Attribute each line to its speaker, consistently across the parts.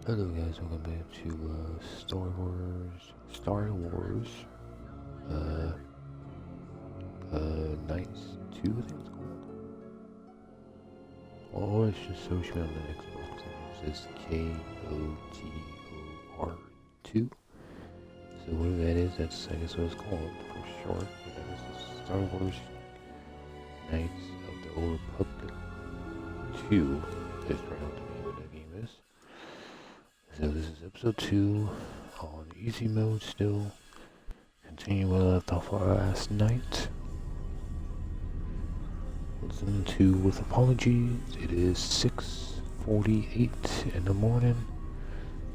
Speaker 1: Hello guys, welcome back to Star Wars, uh, Knights 2, I think it's called. Or it's just social on the Xbox, and it says KOTOR2. So whatever that is, that's, I guess, what it's called for short. And this is Star Wars Knights of the Old Republic 2. That's right what the name of the game is. So this is episode 2 on easy mode still. Continue where I left off last night. Listen to with apologies. It is 6:48 in the morning.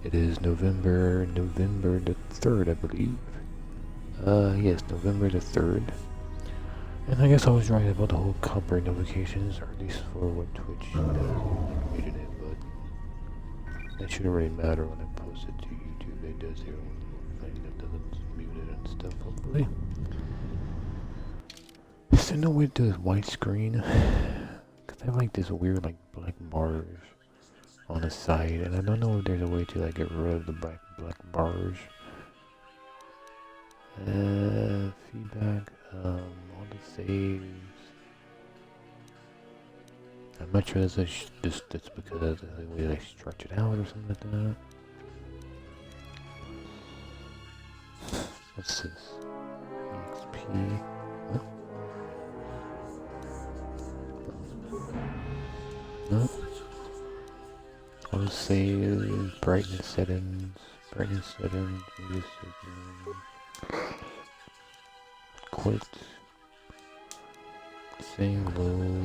Speaker 1: It is November the 3rd, I believe. Yes, November the 3rd. And I guess I was right about the whole copyright notifications, or at least for what Twitch muted it, but that shouldn't really matter when I post it to YouTube. It does here one thing that doesn't mute it and stuff, hopefully. Is there no way to do this white screen? Cause I have like this weird like black bars on the side, and I don't know if there's a way to like get rid of the black bars. Feedback, all the saves. I'm not sure that's because of the way they stretch it out or something like that. What's this? EXP. What? No? I'll say brightness settings, music settings, quit, save low.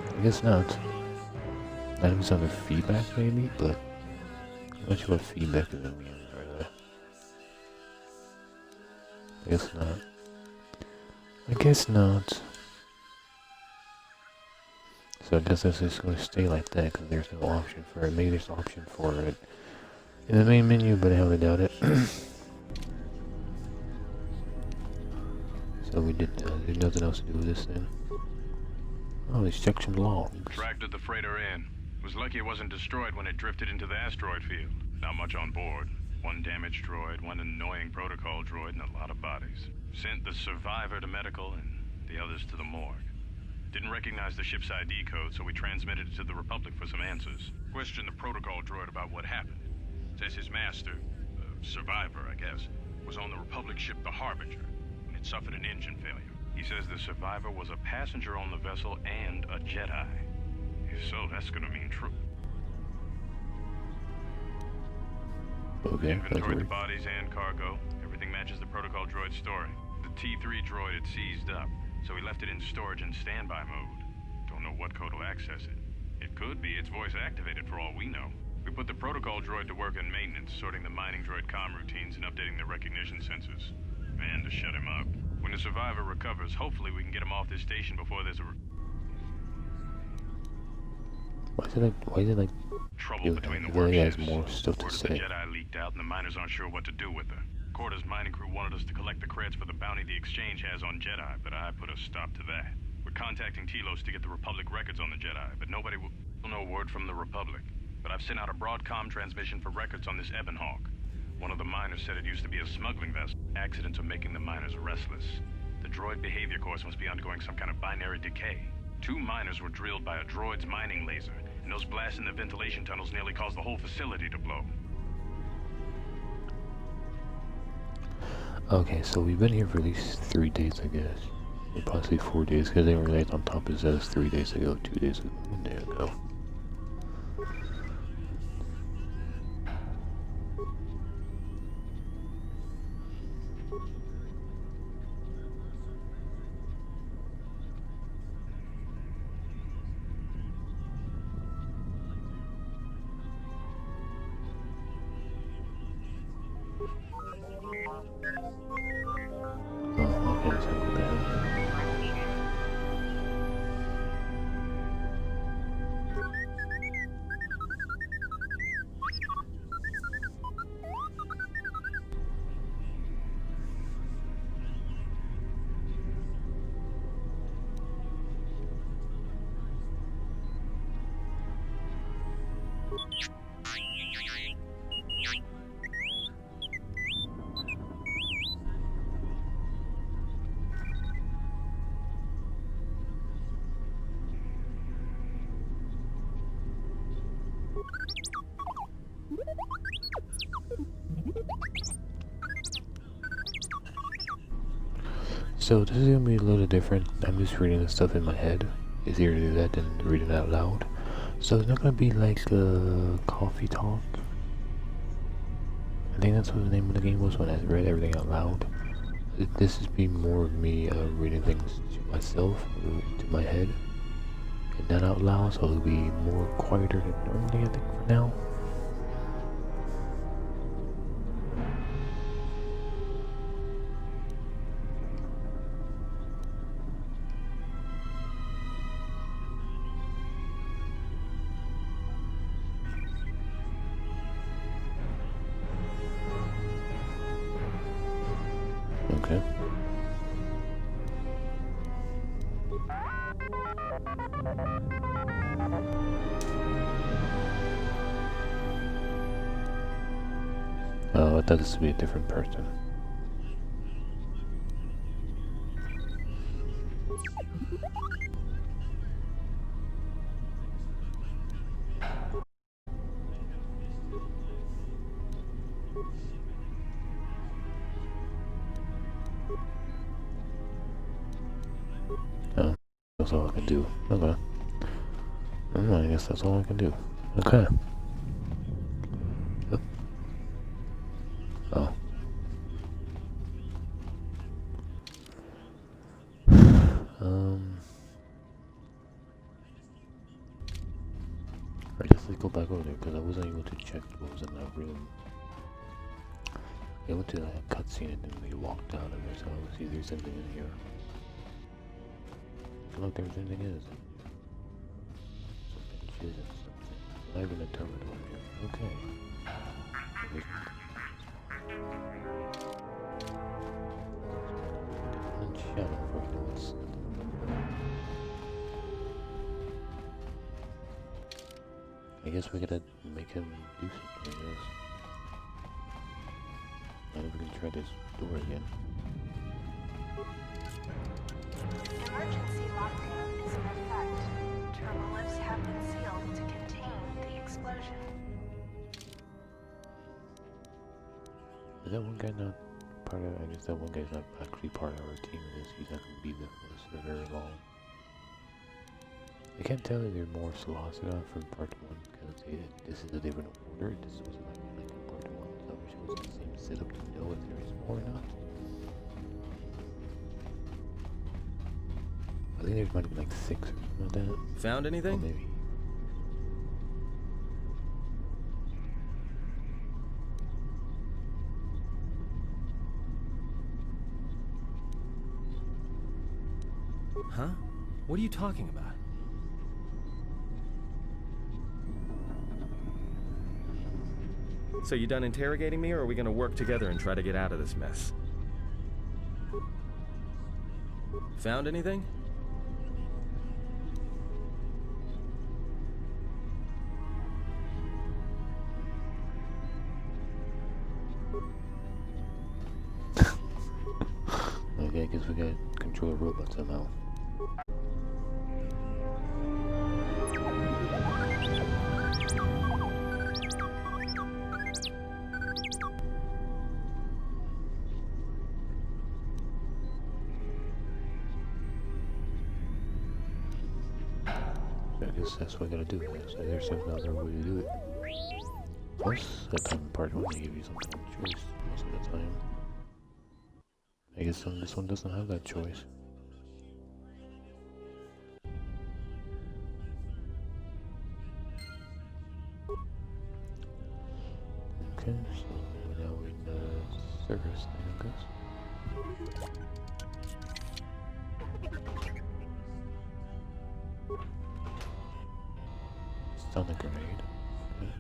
Speaker 1: I guess not. I think it's under feedback maybe, but I'm not sure what feedback is mean really. I guess not. I guess not. So I guess that's just going to stay like that because there's no option for it. Maybe there's an option for it in the main menu, but I highly doubt it. So we did, there's nothing else to do with this then. Oh, let's check some logs.
Speaker 2: Tracked the freighter in. Was lucky it wasn't destroyed when it drifted into the asteroid field. Not much on board. One damaged droid, one annoying protocol droid, and a lot of bodies. Sent the survivor to medical and the others to the morgue. Didn't recognize the ship's ID code, so we transmitted it to the Republic for some answers. Questioned the protocol droid about what happened. Says his master, survivor, I guess, was on the Republic ship the Harbinger, and it suffered an engine failure. He says the survivor was a passenger on the vessel and a Jedi. If so, that's gonna mean true.
Speaker 1: Okay,
Speaker 2: Inventoried the bodies and cargo. Everything matches the protocol droid story. The T3 droid had seized up, so we left it in storage in standby mode. Don't know what code will access it. It could be it's voice activated for all we know. We put the protocol droid to work in maintenance, sorting the mining droid comm routines and updating the recognition sensors. And to shut him up. When the survivor recovers, hopefully we can get him off this station before there's
Speaker 1: Why is it like
Speaker 2: trouble between the
Speaker 1: really has
Speaker 2: warships.
Speaker 1: more stuff to
Speaker 2: Word of
Speaker 1: say.
Speaker 2: the Jedi leaked out and the miners aren't sure what to do with her. Corda's mining crew wanted us to collect the creds for the bounty the Exchange has on Jedi, but I put a stop to that. We're contacting Telos to get the Republic records on the Jedi, but nobody will know word from the Republic. But I've sent out a broadcom transmission for records on this Ebonhawk. One of the miners said it used to be a smuggling vessel. Accidents are making the miners restless. The droid behavior course must be undergoing some kind of binary decay. 2 miners were drilled by a droid's mining laser, and those blasts in the ventilation tunnels nearly caused the whole facility to blow.
Speaker 1: Okay, so we've been here for at least 3 days, I guess. Or possibly 4 days, because they were right on top of us 3 days ago, 2 days ago, 1 day ago. Oh, okay, so what the hell? So this is gonna be a little different. I'm just reading the stuff in my head. It's easier to do that than reading it out loud. So it's not gonna be like coffee talk. I think that's what the name of the game was when I read everything out loud. This is be more of me reading things to myself, to my head, and not out loud, so it'll be more quieter than normally, I think, for now. Okay. Oh, I thought this would be a different person. Oh, that's all I can do. Okay. I guess that's all I can do. Okay. Yep. Oh. I guess let's go back over there because I wasn't able to check what was in that room. I went to that cutscene and then we walked out of there, so I'll see if there's something in here. I don't know if there's anything in it. Some benches and something. Not even a terminal in here. Okay. Shadow for once. I guess we gotta make him do something else. I think we can try this door again.
Speaker 3: Emergency lockdown is in effect. Terminal lifts have been sealed to contain the explosion.
Speaker 1: Is that one guy not part of? I guess that one guy's not actually part of our team. He's not gonna be with us for very long. I can't tell if they're more Solacida from part 1 because this is a different order. This was like in part 1, so I wish it was the same setup to know if there is more or not. I think there might be like 6 or something like that.
Speaker 4: Found anything?
Speaker 1: Or maybe.
Speaker 4: Huh? What are you talking about? So you done interrogating me, or are we gonna work together and try to get out of this mess? Found anything?
Speaker 1: Okay, I guess we gotta control a robot somehow. I guess that's what I gotta do. So there's another way to do it. Plus, that time in part 1 they give you some kind of choice most of the time. I guess this one doesn't have that choice. Okay, so now we're in the service thing, I guess. Stun a grenade. Okay.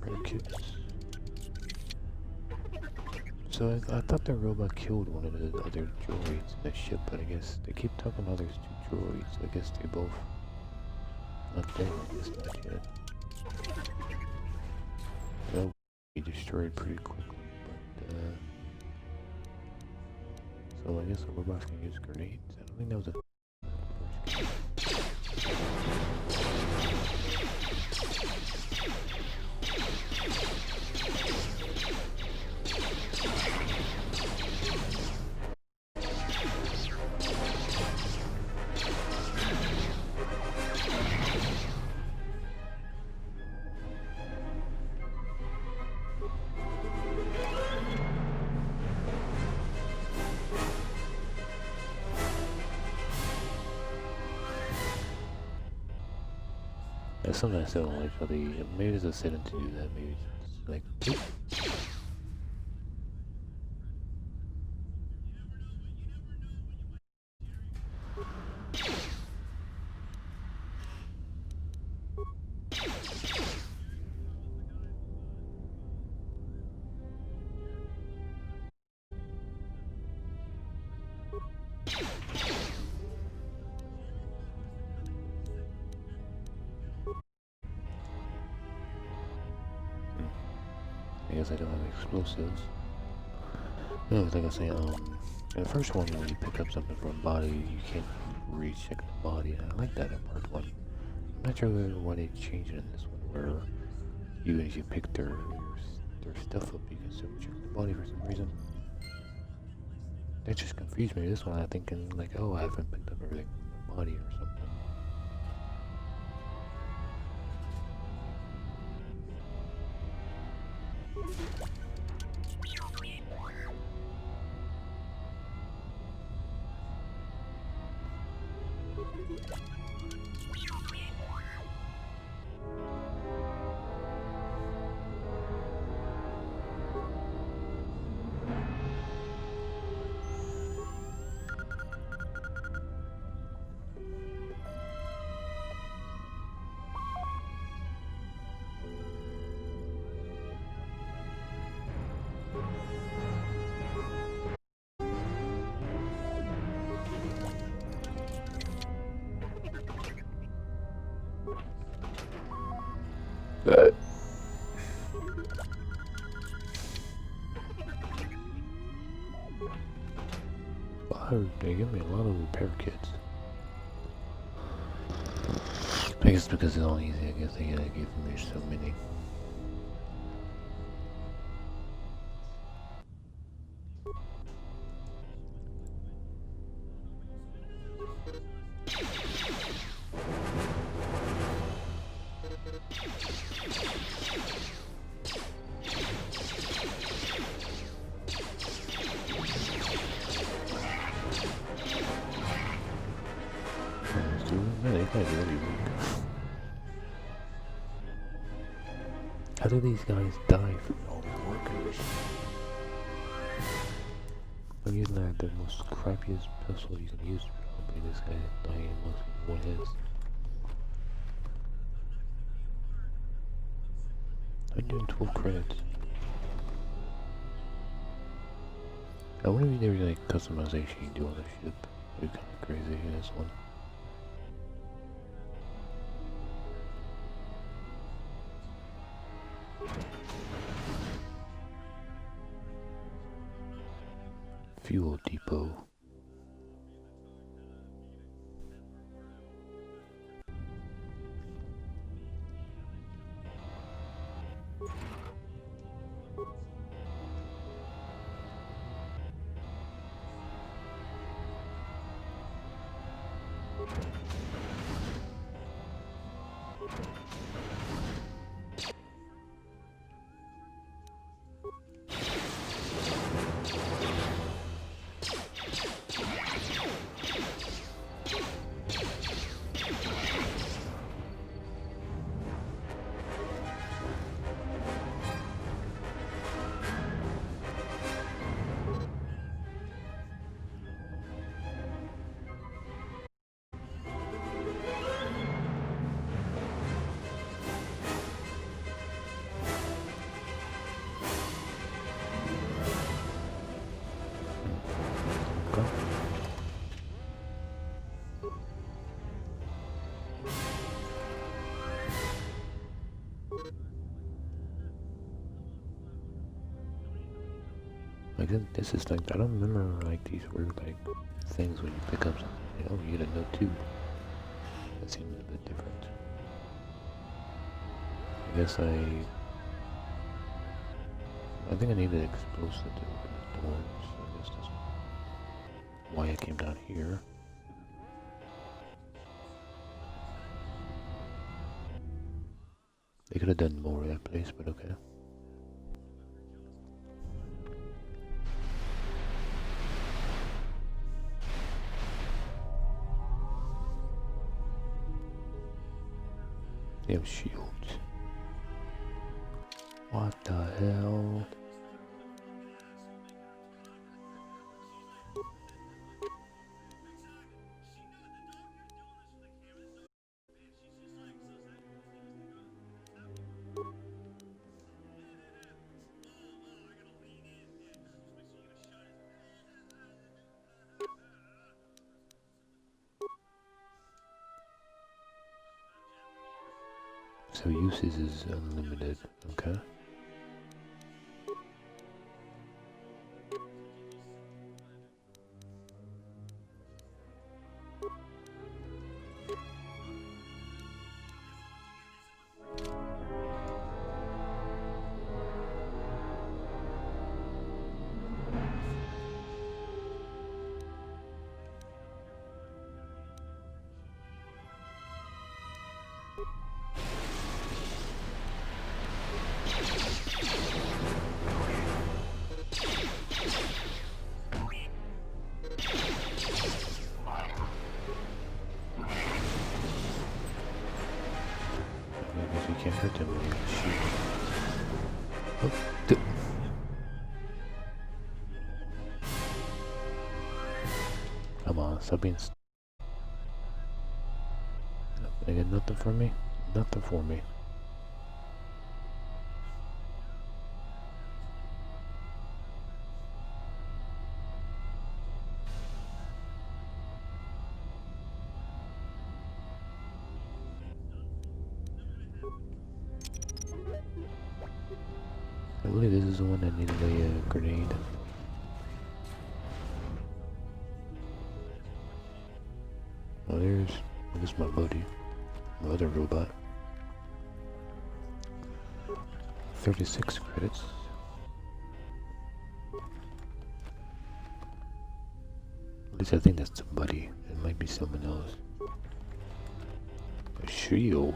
Speaker 1: Rare kits. So I thought the robot killed one of the other droids in the ship, but I guess they keep talking about there's 2 droids. So I guess they both not dead. I guess not yet. They'll be destroyed pretty quickly, but so I guess the robots can use grenades. I don't think that was a That's something I still don't like how they, maybe there's a setting to do that, maybe it's like, I guess I don't have explosives. No, like I was saying, in the first one, when you pick up something from a body, you can't recheck the body, and I like that in part 1. I'm not sure why they changed it in this one, where even if you pick their stuff up, you can still check the body for some reason. That just confused me. This one, I'm thinking, like, oh, I haven't picked up everything from the body or something. They give me a lot of repair kits. I guess because it's all easy, I guess they give me so many. How do these guys die from all the workers? I'm using the most crappiest pistol you can use. Probably this guy dying in one hit. 112 credits. I wonder if there's like customization you do on the ship. It'd be kind of crazy in this one. Fuel depot. Like this is like, I don't remember like these weird like things when you pick up something. Oh, you get a note too. That seems a bit different. I guess I think I need an explosive to open the doors. I guess that's why I came down here. They could have done more of that place, but okay. Damn shields. What the hell? So uses is unlimited, okay. Can't hurt them when you shoot. Oh, come on, stop being. They get nothing for me. Nothing for me. I believe this is the one that needed a grenade. Oh, there's my buddy, my other robot. 36 credits. At least I think that's somebody. It might be someone else. A shield.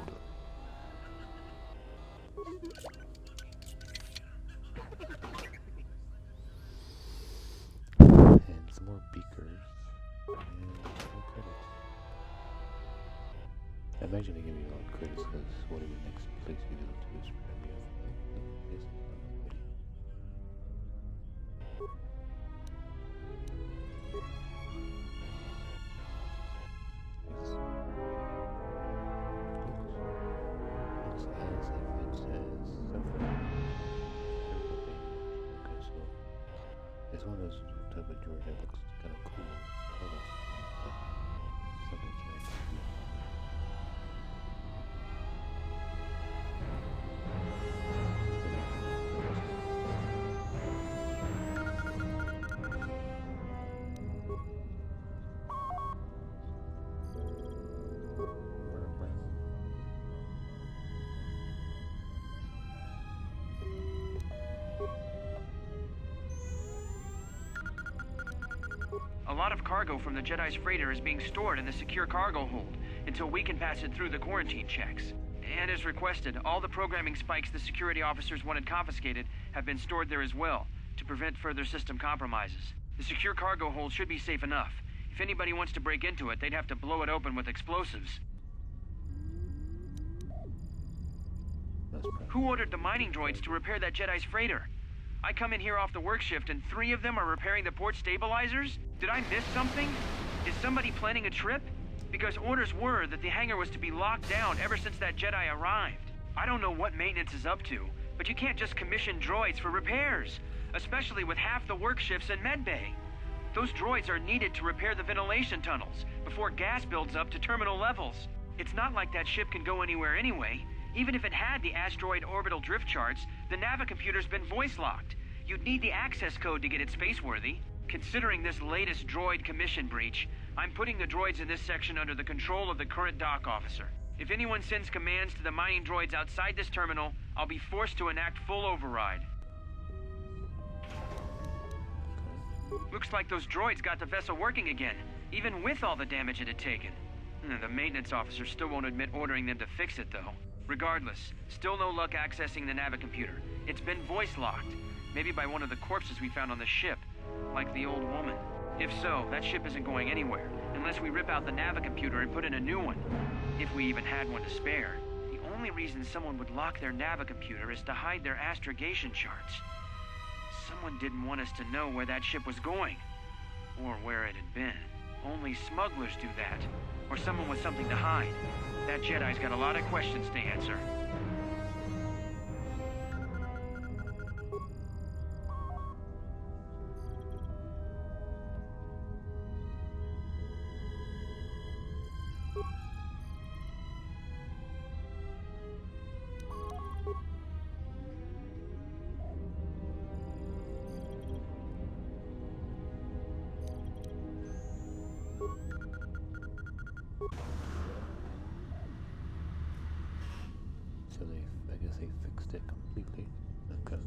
Speaker 1: And some more beakers. And more credits. I imagine they give me a lot of credits because whatever the next place we go to is probably yes, it's one of those type of droid that looks kind of cool. Hold on. Something can actually do.
Speaker 5: A lot of cargo from the Jedi's freighter is being stored in the secure cargo hold until we can pass it through the quarantine checks. And as requested, all the programming spikes the security officers wanted confiscated have been stored there as well, to prevent further system compromises. The secure cargo hold should be safe enough. If anybody wants to break into it, they'd have to blow it open with explosives. Who ordered the mining droids to repair that Jedi's freighter? I come in here off the work shift and 3 of them are repairing the port stabilizers? Did I miss something? Is somebody planning a trip? Because orders were that the hangar was to be locked down ever since that Jedi arrived. I don't know what maintenance is up to, but you can't just commission droids for repairs, especially with half the work shifts in medbay. Those droids are needed to repair the ventilation tunnels before gas builds up to terminal levels. It's not like that ship can go anywhere anyway. Even if it had the asteroid orbital drift charts, the Navicomputer's been voice-locked. You'd need the access code to get it spaceworthy. Considering this latest droid commission breach, I'm putting the droids in this section under the control of the current dock officer. If anyone sends commands to the mining droids outside this terminal, I'll be forced to enact full override. Looks like those droids got the vessel working again, even with all the damage it had taken. The maintenance officer still won't admit ordering them to fix it, though. Regardless, still no luck accessing the Navicomputer. It's been voice-locked, maybe by one of the corpses we found on the ship, like the old woman. If so, that ship isn't going anywhere, unless we rip out the Navicomputer and put in a new one. If we even had one to spare. The only reason someone would lock their Navicomputer is to hide their astrogation charts. Someone didn't want us to know where that ship was going, or where it had been. Only smugglers do that, or someone with something to hide. That Jedi's got a lot of questions to answer.
Speaker 1: So I guess they fixed it completely. Okay.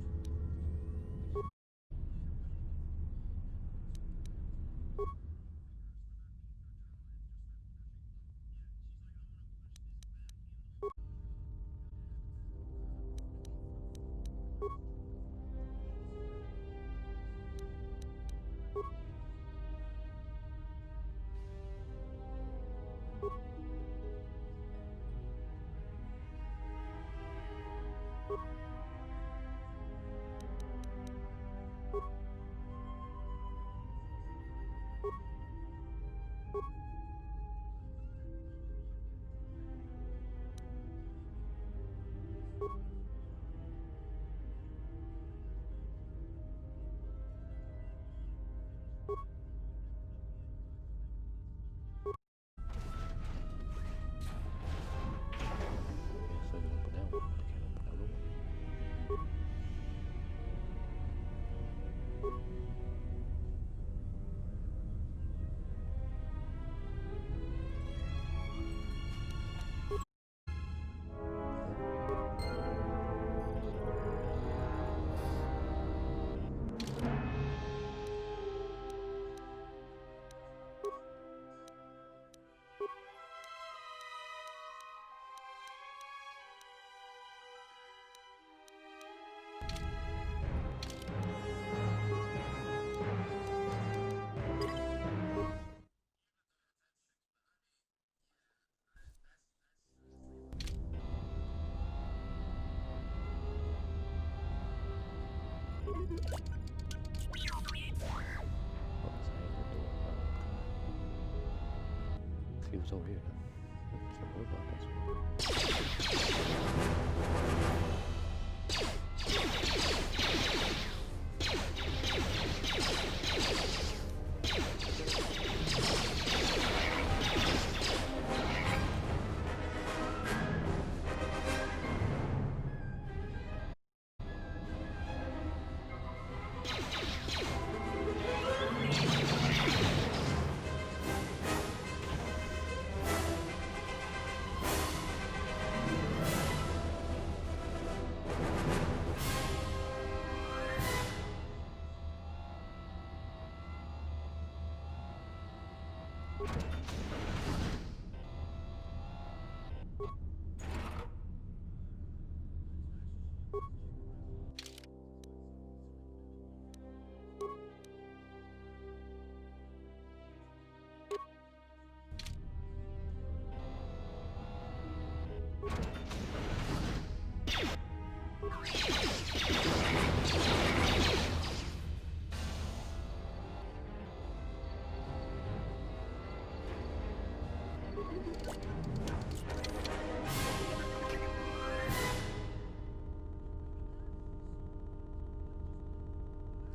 Speaker 1: Guess I can open that one, but I can't open that other one. He was over here now. It's a robot, that's what.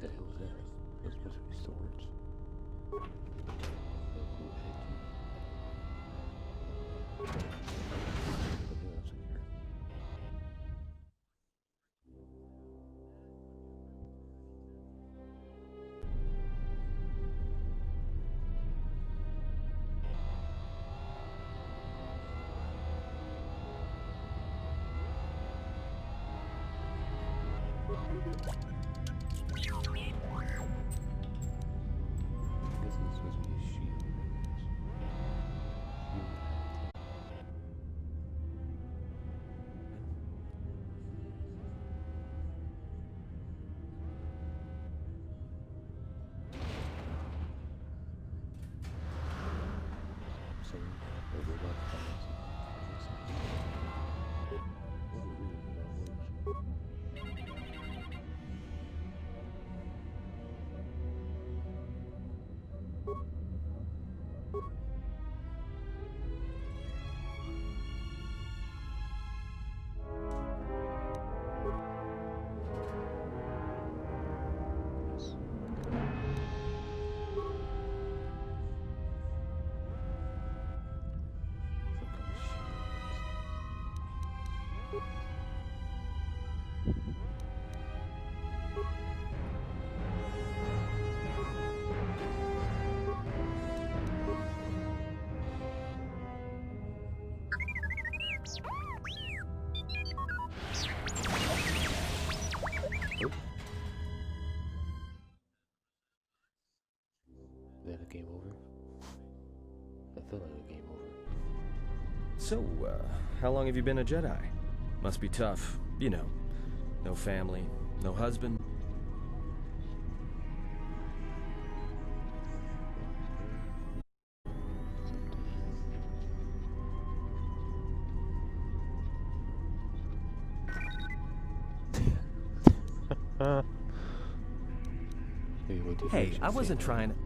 Speaker 1: The hell was that? That's supposed to be storage. Oh, cool, edgy. But yeah, that's secure. I guess it's supposed to be a shield, maybe. So, the robot finds I feel like a game over.
Speaker 4: So, how long have you been a Jedi? Must be tough. You know, no family, no husband. Hey, I wasn't trying to...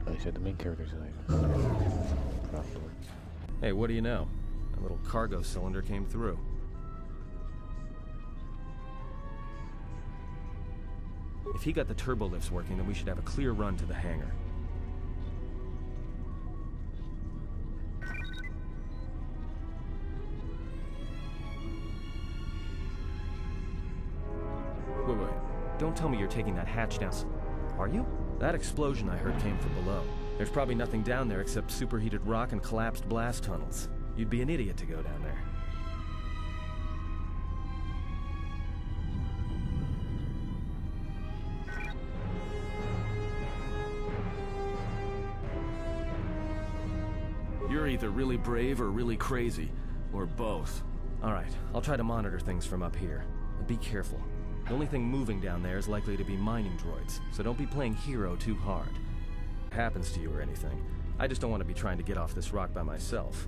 Speaker 1: Like I said, the main character's like... Probably.
Speaker 4: Hey, what do you know? A little cargo cylinder came through. If he got the turbo lifts working, then we should have a clear run to the hangar. Wait. Don't tell me you're taking that hatch down. Are you? That explosion I heard came from below. There's probably nothing down there except superheated rock and collapsed blast tunnels. You'd be an idiot to go down there. You're either really brave or really crazy, or both. Alright, I'll try to monitor things from up here. And be careful. The only thing moving down there is likely to be mining droids, so don't be playing hero too hard. If it happens to you or anything, I just don't want to be trying to get off this rock by myself.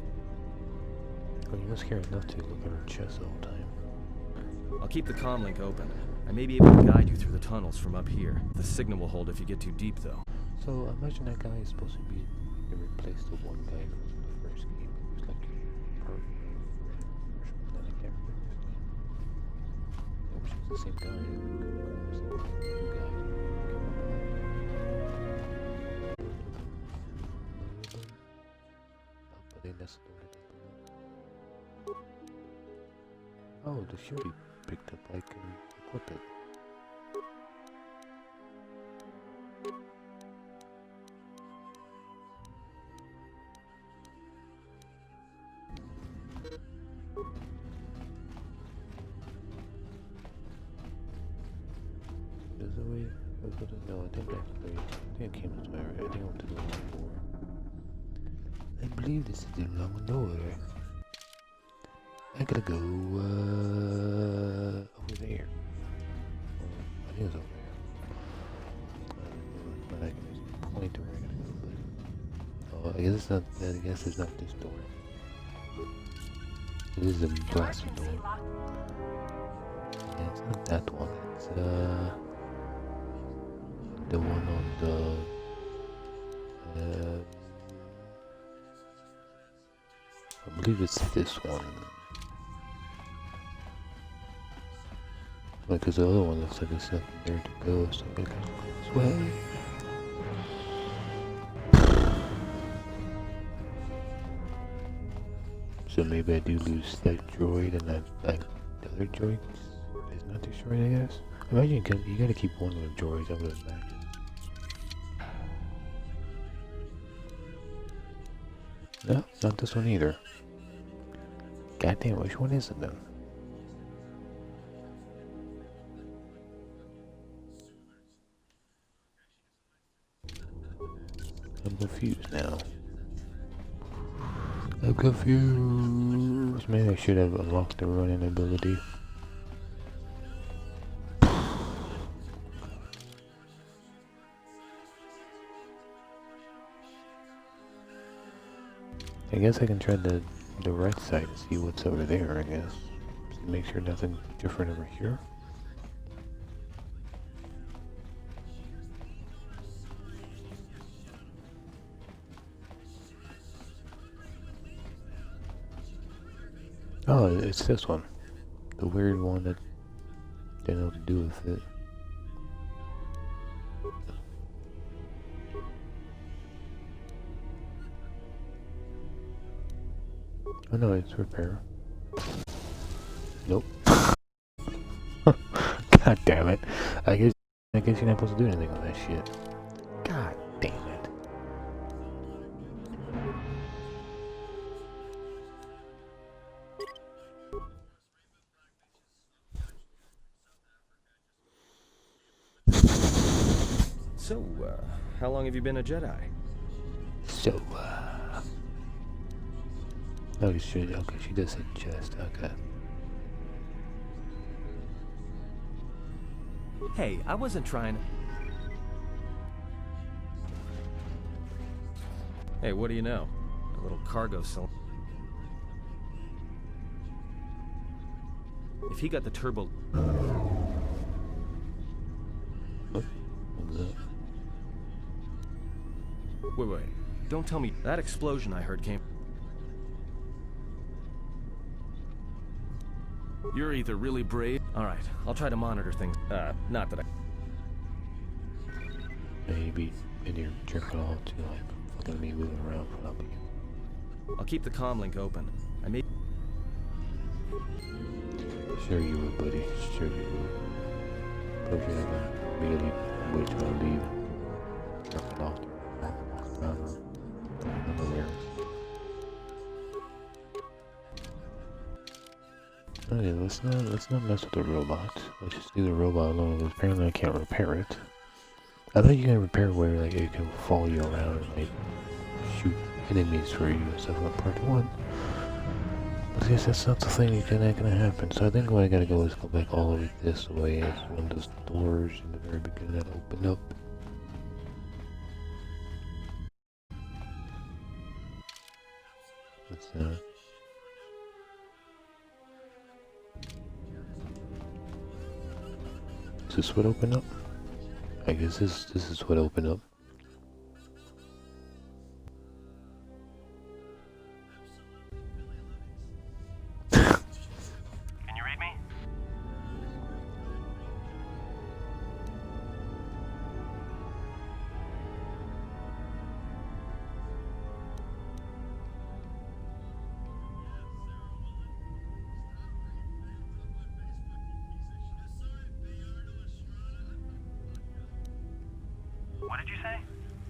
Speaker 1: Well, you must care enough to look at her chest the whole time.
Speaker 4: I'll keep the comm link open. I may be able to guide you through the tunnels from up here. The signal will hold if you get too deep, though.
Speaker 1: So, I imagine that guy is supposed to be to replace the one guy from the first game. It was like part version that I can't remember his name. Which is the same guy. New guy. Oh, the shirt he picked up, I can equip it. There's a way. No, I think I came this way. I think I went to the wrong door. I believe this is the wrong door. I gotta go over there. I think it's over there. But I can just point to where I gotta go. But I guess it's not. I guess it's not this door. It is a blasting door. Yeah, it's not that one. It's the one on the I believe it's this one. Because the other one looks like there's nothing there to go, so I gotta go this way. So maybe I do lose that droid and that the other droid is not destroyed, I guess. Imagine you gotta keep one of the droids, I would imagine. No, not this one either. Goddamn, which one is it then? I'm confused now. I'm confused. Maybe I should have unlocked the running ability. I guess I can try the right side to see what's over there, I guess. To make sure nothing different over here. Oh, it's this one. The weird one that didn't know what to do with it. Oh no, it's repair. Nope. God damn it. I guess you're not supposed to do anything with that shit. God damn it.
Speaker 4: So, how long have you been a Jedi?
Speaker 1: So, oh, shit, okay, she does say chest, okay.
Speaker 4: Hey, I wasn't trying. Hey, what do you know? A little cargo cylinder. If he got the turbo.
Speaker 1: What was that?
Speaker 4: Wait. Don't tell me that explosion I heard came. You're either really brave. Alright, I'll try to monitor things. Not that I.
Speaker 1: Maybe in your jerking off to like fucking me moving around for helping you.
Speaker 4: I'll keep the comm link open. I may.
Speaker 1: Sure you would, buddy. Sure you would. Probably have immediately wait till I leave. Jerking off. Walking around nowhere. Okay, let's not mess with the robot. Let's just leave the robot alone, because apparently I can't repair it. I thought you can repair where like it can follow you around and like shoot enemies for you and stuff like part 1. But I guess that's not the thing not gonna happen. So I think what I gotta go is go back all the way this way as one of those doors in the very beginning that open up. What's that? Is this what opened up? I guess this is what opened up.
Speaker 5: Can you read me? What did you say?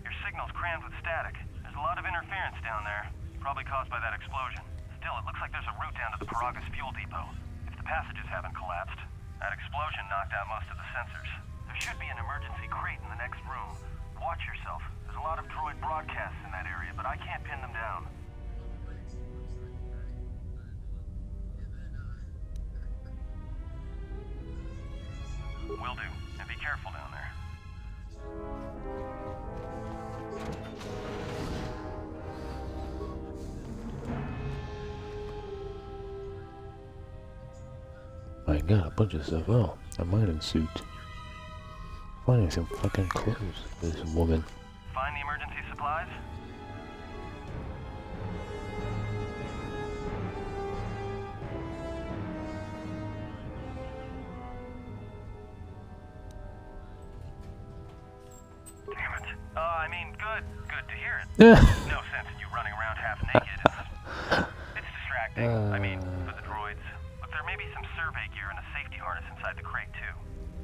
Speaker 5: Your signal's crammed with static. There's a lot of interference down there, probably caused by that explosion. Still, it looks like there's a route down to the Paragus fuel depot. If the passages haven't collapsed, that explosion knocked out most of the sensors. There should be an emergency crate in the next room. Watch yourself. There's a lot of droid broadcasts in that area, but I can't pin them down. Will do. And be careful down there.
Speaker 1: I got a bunch of stuff. Oh, a mining suit. Finding some fucking clothes. This woman.
Speaker 5: Find the emergency supplies? Damn it. I mean, good to hear it. No sense in you running around half naked. It's distracting. I mean, for the droids. But there may be some survey gear and a safety harness inside the crate, too.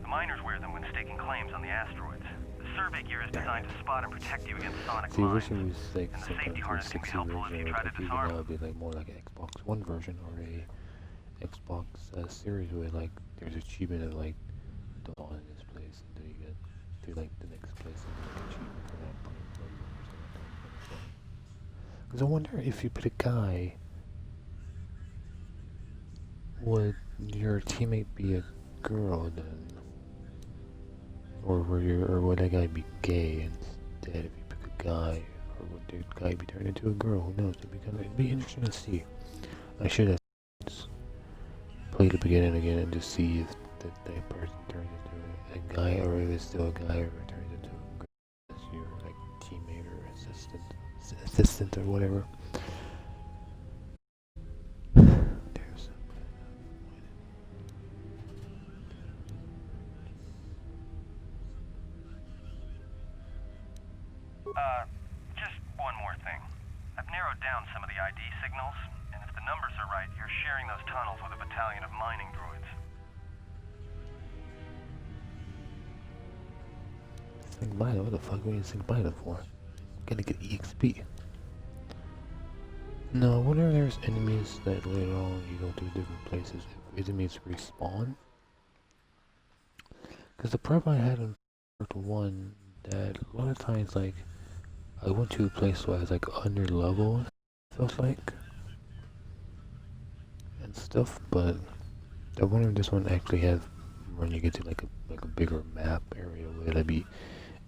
Speaker 5: The miners wear them when staking claims on the asteroids. The survey gear is designed to spot and protect you against sonic
Speaker 1: See,
Speaker 5: mines.
Speaker 1: wishing it was like
Speaker 5: And the
Speaker 1: some
Speaker 5: safety
Speaker 1: kind of
Speaker 5: harness can be
Speaker 1: 360
Speaker 5: helpful if
Speaker 1: version,
Speaker 5: you
Speaker 1: or
Speaker 5: try to
Speaker 1: like even
Speaker 5: disarm
Speaker 1: that would be like more like an Xbox One version or a Xbox series where like there's achievement of like don't go in this place until you get to like the next place and you get achievement for that part or something. Because I wonder if you put a guy, would your teammate be a girl then? Or would that guy be gay instead if you pick a guy? Or would the guy be turned into a girl? Who knows? It'd be interesting to see. I should have played the beginning again and just see if that person turns into a guy, or if it's still a guy, or if it turns into a girl as your like teammate or assistant or whatever. There's
Speaker 5: Just one more thing. I've narrowed down some of the ID signals, and if the numbers are right, you're sharing those tunnels with a battalion of mining droids.
Speaker 1: Think Bida, what the fuck are you think Bida for? Gotta get EXP. No, I wonder if there's enemies that later on you go to different places, if enemies respawn. Because the problem I had in part 1, that a lot of times like I went to a place where I was like under level, feels like, and stuff, but I wonder if this one actually has when you get to like a bigger map area where there'll be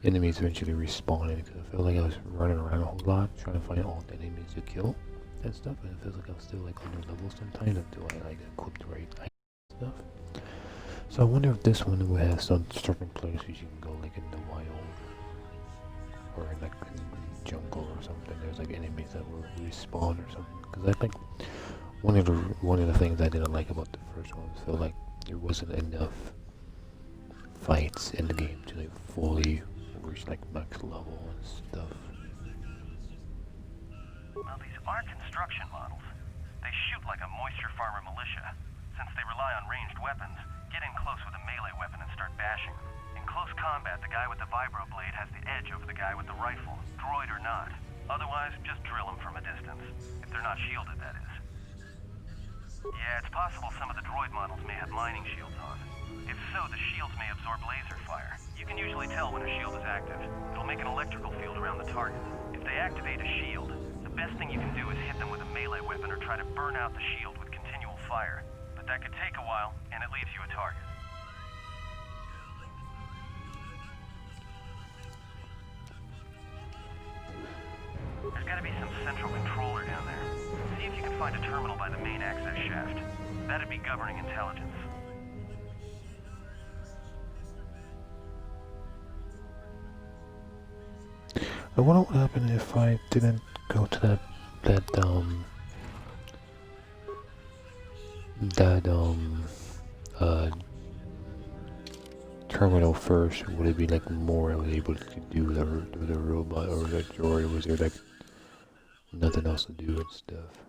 Speaker 1: enemies eventually respawning, because I feel like I was running around a whole lot trying to find all the enemies to kill and stuff, and it feels like I'm still like under level sometimes until I like equip the right stuff. So I wonder if this one will have some certain places you can go, like in the wild or in like in the jungle or something. There's like enemies that will respawn or something. Because I think one of the things I didn't like about the first one was feel like there wasn't enough fights in the game to like fully reach like max level and stuff.
Speaker 6: Well, these are construction models. They shoot like a moisture farmer militia. Since they rely on ranged weapons, get in close with a melee weapon and start bashing. In close combat, the guy with the vibroblade has the edge over the guy with the rifle, droid or not. Otherwise, just drill them from a distance. If they're not shielded, that is. Yeah, it's possible some of the droid models may have mining shields on. If so, the shields may absorb laser fire. You can usually tell when a shield is active. It'll make an electrical field around the target. If they activate a shield, the best thing you can do is hit them with a melee weapon or try to burn out the shield with continual fire. But that could take a while, and it leaves you a target. There's gotta be some central controller down there. See if you can find a terminal by the main access shaft. That'd be governing intelligence.
Speaker 1: I wonder what would happen if I didn't go to that terminal first. Would it be like more I was able to do with the robot or the droid? Was there like nothing else to do and stuff?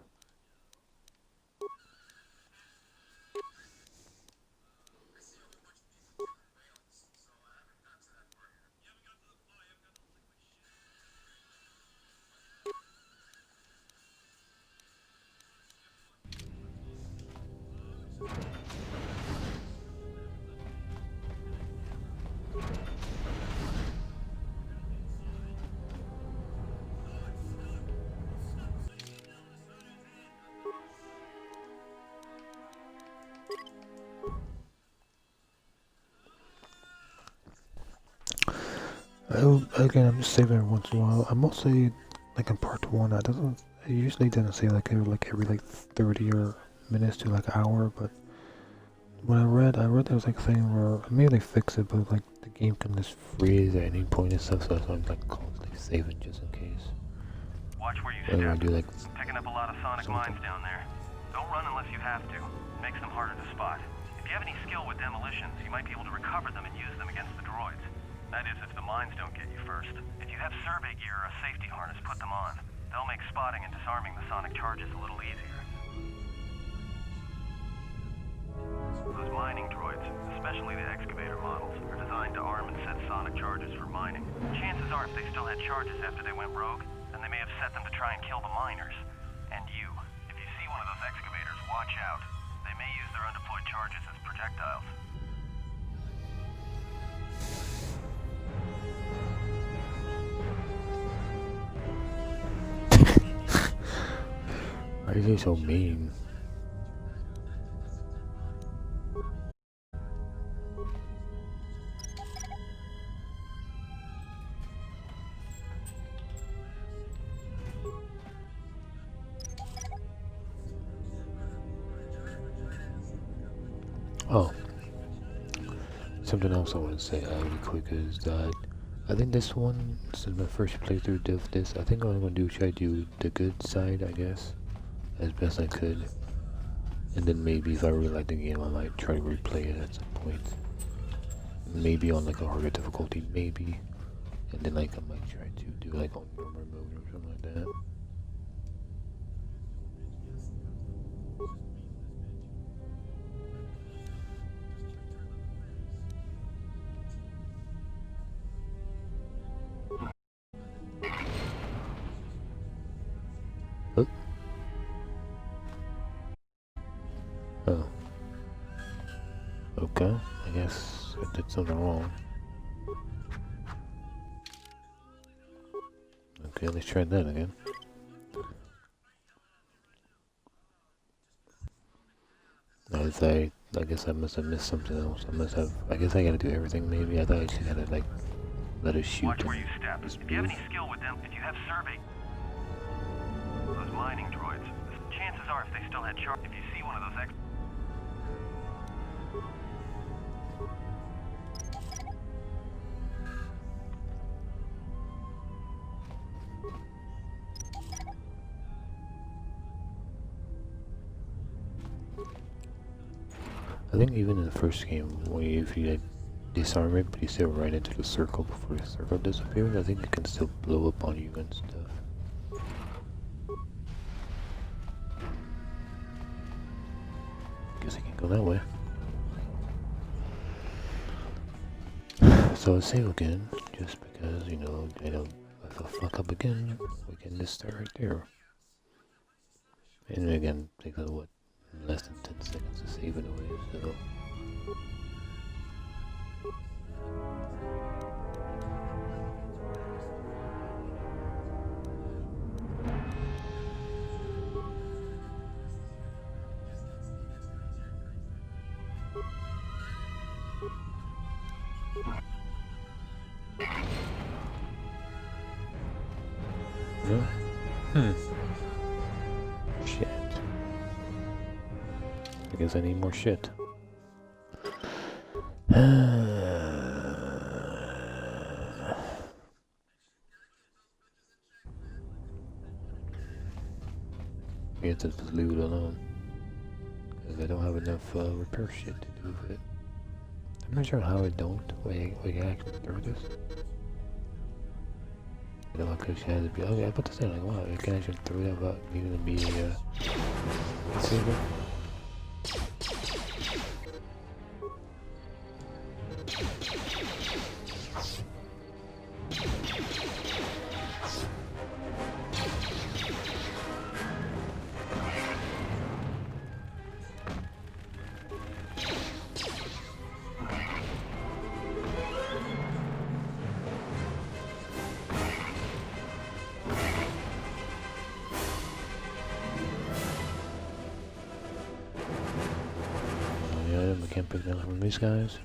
Speaker 1: Again, I'm just saving every once in a while. I'm mostly like in part one. It usually doesn't say like every 30 or minutes to like an hour. But when I read there was like a thing where maybe they fix it, but like the game can just freeze at any point and stuff. So I'm like constantly saving just in case.
Speaker 6: Watch where you
Speaker 1: Whenever I
Speaker 6: step.
Speaker 1: do like
Speaker 6: Picking up a lot of sonic mines down there. Don't run unless you have to. It makes them harder to spot. If you have any skill with demolitions, you might be able to recover them and use them against the droids. That is, if the mines don't get you first. If you have survey gear or a safety harness, put them on. They'll make spotting and disarming the sonic charges a little easier. Those mining droids, especially the excavator models, are designed to arm and set sonic charges for mining. Chances are if they still had charges after they went rogue, then they may have set them to try and kill the miners. And you. If you see one of those excavators, watch out. They may use their undeployed charges as projectiles.
Speaker 1: why are they so mean? Oh, something else I want to say really quick is that I think this one, since my first playthrough of this, I think what I'm going to do is try to do the good side, I guess, as best I could. And then maybe if I really like the game, I might try to replay it at some point. Maybe on like a harder difficulty, maybe. And then like I might try to do like on normal mode or something like that. Oh. Okay, I guess I did something wrong. Okay. Okay, let's try that again. I guess I must have missed something else. I guess I gotta do everything maybe. I thought I just gotta like let it shoot.
Speaker 6: Watch where you step. If you have any skill with them, if you have survey... Those mining droids, chances are if they still had charge... If you see one of those
Speaker 1: I think even in the first game, if you like, disarm it, but you still run into the circle before the circle disappears, I think it can still blow up on you and stuff. Guess I can go that way. So I'll save again, just because, you know, if I fuck up again, we can just start right there. And again, take what, less than 10 seconds to save anyway, so... No? Shit. I guess I need more shit. I guess just leave it alone. Because I don't have enough repair shit to do with it. I'm not sure how I don't. Wait, I actually throw this. You know, I could have to be. Okay, I put this in like, wow, I can actually throw that without needing to be a saver. I can't pick them from these guys.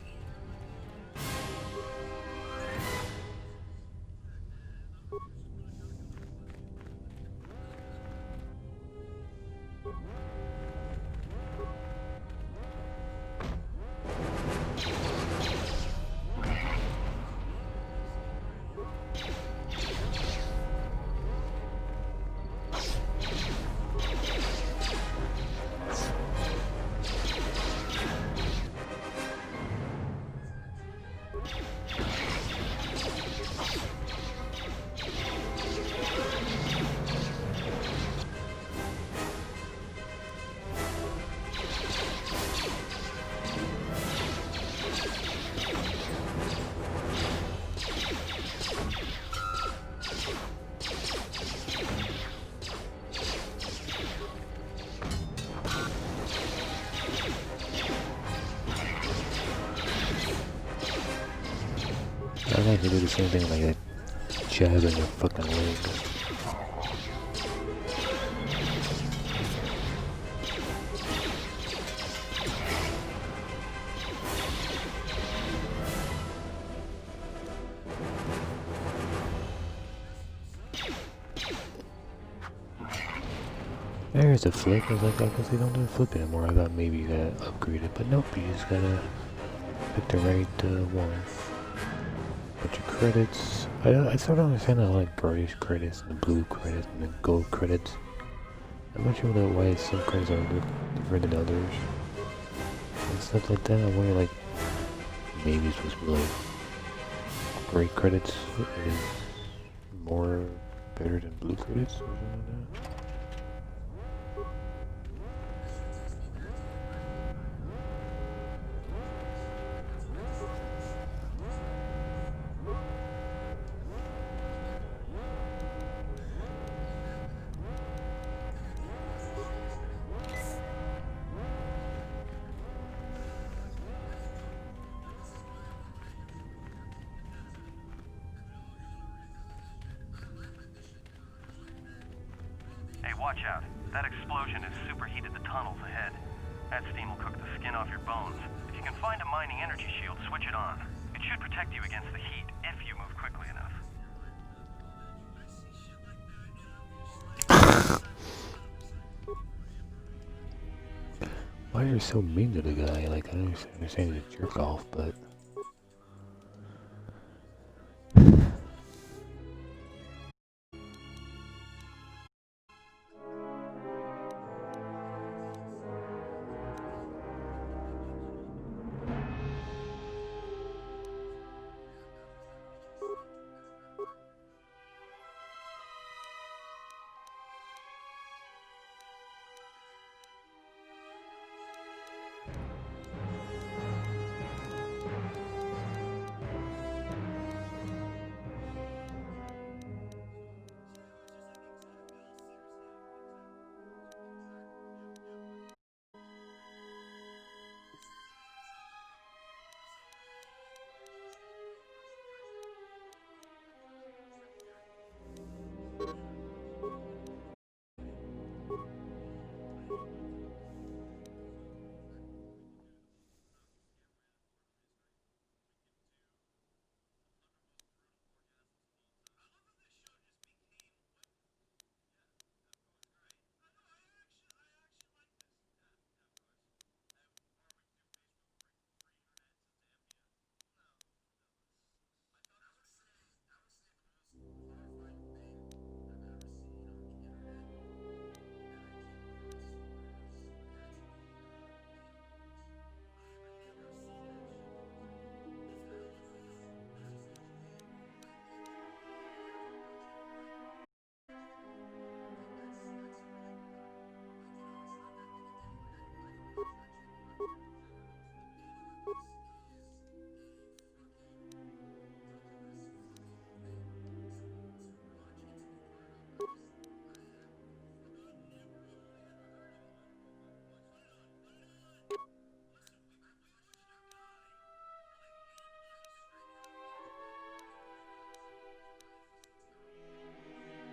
Speaker 1: I like to do the same thing like a jab in your fucking leg. There's a flip. I was like, I guess they don't do a flip anymore. I thought maybe you gotta upgrade it, but nope, you just gotta pick the right one. Bunch of credits. I sort of understand I like grayish credits and the blue credits and the gold credits. I'm not sure why some credits are different than others. And stuff like that. I wonder like maybe it's supposed to be like gray credits is more better than blue credits or something like that.
Speaker 6: watch out. That explosion has superheated the tunnels ahead. That steam will cook the skin off your bones. If you can find a mining energy shield, switch it on. It should protect you against the heat if you move quickly enough.
Speaker 1: Why are you so mean to the guy? Like, I don't understand he's a jerk off, but...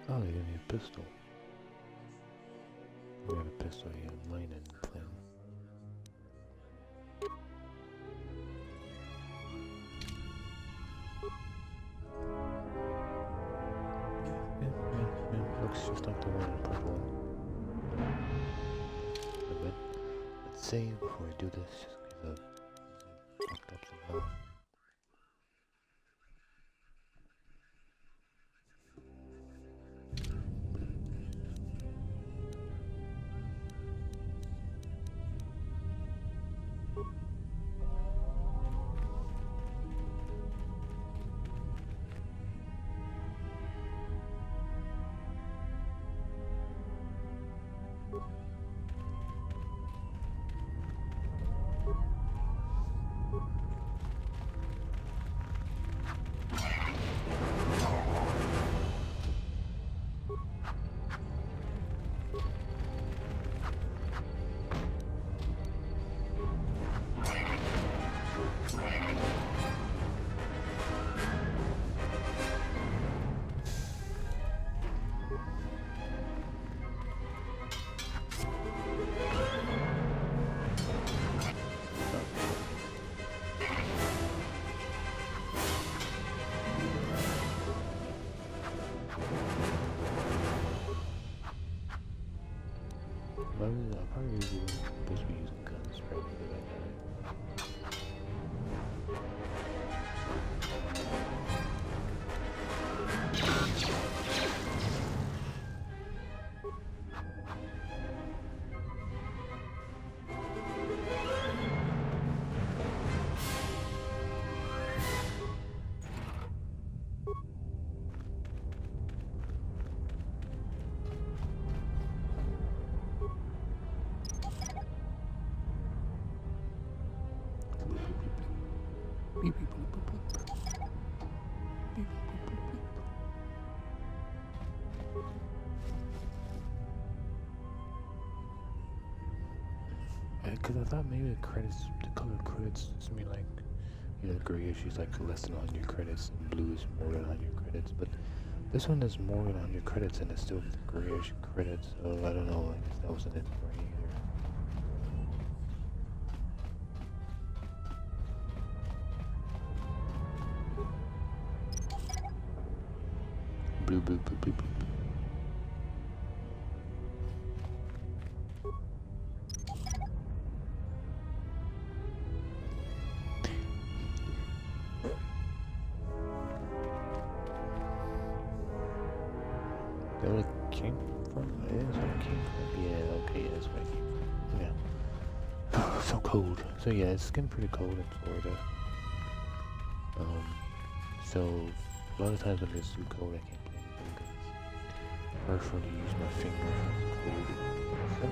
Speaker 1: Oh, you need a pistol. We got a pistol here, mining thing. Yeah, looks just like the one in purple. But let's save before we do this, just because I've fucked up somehow. I'll probably be supposed to be using guns rather than that. Beep, beep, boop, boop, boop. Beep, boop, boop, boop, boop. Because I thought maybe the credits, the color credits, just mean like, you know, gray issues like less than 100 credits, and blue is more than 100 credits, but This one has more than 100 credits and it's still grayish credits, so I don't know, I guess that wasn't it for me either. Blue, blue, blue, blue, blue. That where it came from? Yeah, that's where it came from. Yeah, okay, that's where it came from. Yeah. So cold. So yeah, it's getting pretty cold in Florida. So a lot of times when it's too cold, I can't play anything because it's hard for me to use my finger if it's cold. So,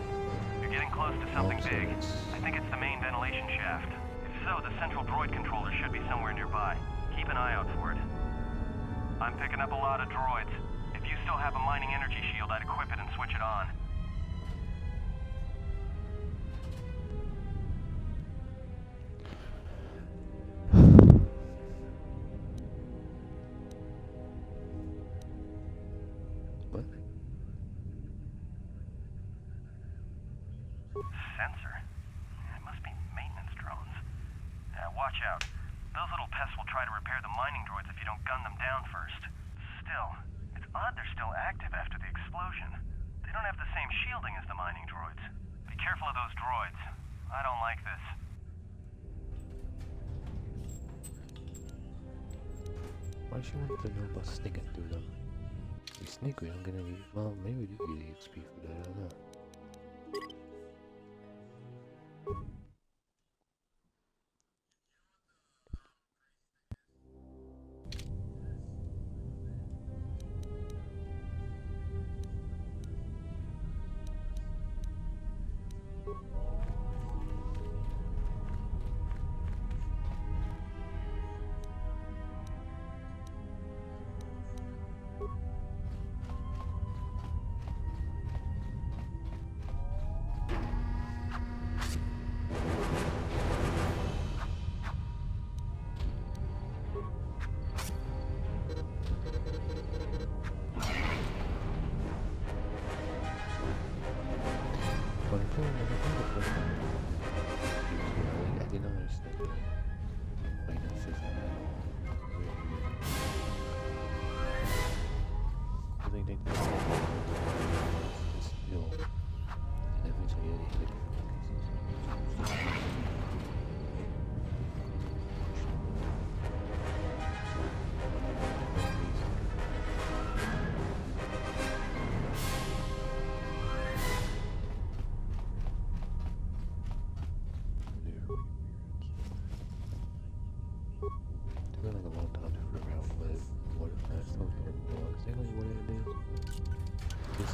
Speaker 6: You're getting close to something
Speaker 1: also
Speaker 6: big.
Speaker 1: it's-
Speaker 6: I think it's the main ventilation shaft. If so, the central droid controller should be somewhere nearby. Keep an eye out for it. I'm picking up a lot of droids. If you still have a mining energy shield, I'd equip it and switch it on.
Speaker 1: What?
Speaker 6: Sensor? It must be maintenance drones. Watch out. Those little pests will try to repair the mining droids if you don't gun them down first. Still, it's odd they're still active after the explosion. They don't have the same shielding as the mining droids. Be careful of those droids. I don't like this.
Speaker 1: Why should you want to know about sneaking through them? We sneak, we don't get any. Well, maybe we do get XP for that, I don't know. But I think the first one, I didn't understand the finances and I think they did still, and eventually they hit it. It took like a long time to figure out what I thought it was. Is that like what it is? This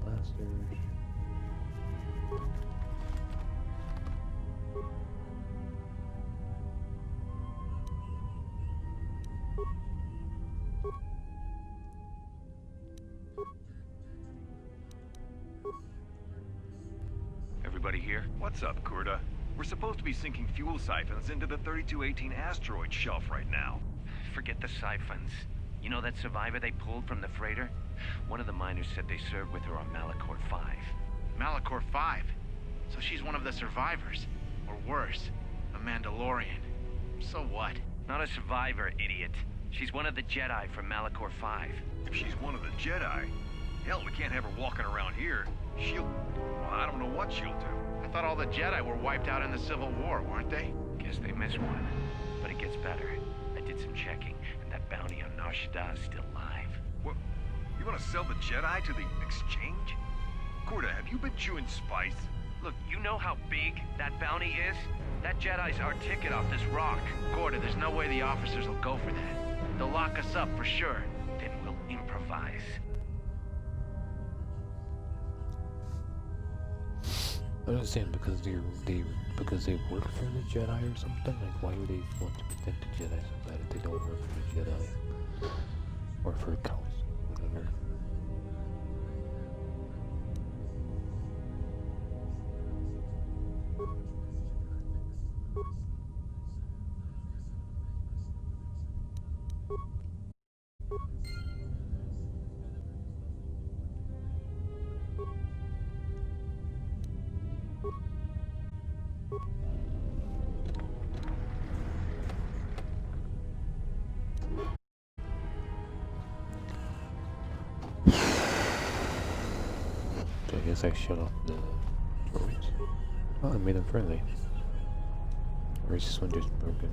Speaker 1: blasters.
Speaker 2: Everybody here?
Speaker 7: What's up, Kurta? We're supposed to be sinking fuel siphons into the 3218 asteroid shelf right now.
Speaker 5: Forget the siphons. You know that survivor they pulled from the freighter? One of the miners said they served with her on Malachor 5.
Speaker 8: Malachor 5? So she's one of the survivors. Or worse, a Mandalorian. So what?
Speaker 5: Not a survivor, idiot. She's one of the Jedi from Malachor 5.
Speaker 7: If she's one of the Jedi, hell, we can't have her walking around here. She'll... well, I don't know what she'll do.
Speaker 8: I thought all the Jedi were wiped out in the Civil War, weren't they?
Speaker 5: Guess they missed one. But it gets better. I did some checking, and that bounty on Nar Shaddaa is still live.
Speaker 7: What? You want to sell the Jedi to the exchange? Kurta, have you been chewing spice?
Speaker 5: Look, you know how big that bounty is? That Jedi's our ticket off this rock.
Speaker 8: Gorda, there's no way the officers will go for that. They'll lock us up for sure.
Speaker 5: Then we'll improvise.
Speaker 1: I don't understand because because they work for the Jedi or something. Like, why would they want to protect the Jedi so bad if they don't work for the Jedi or for the Council, whatever? So I guess I shut off the droids. Oh, I made them friendly. Or is this one just broken?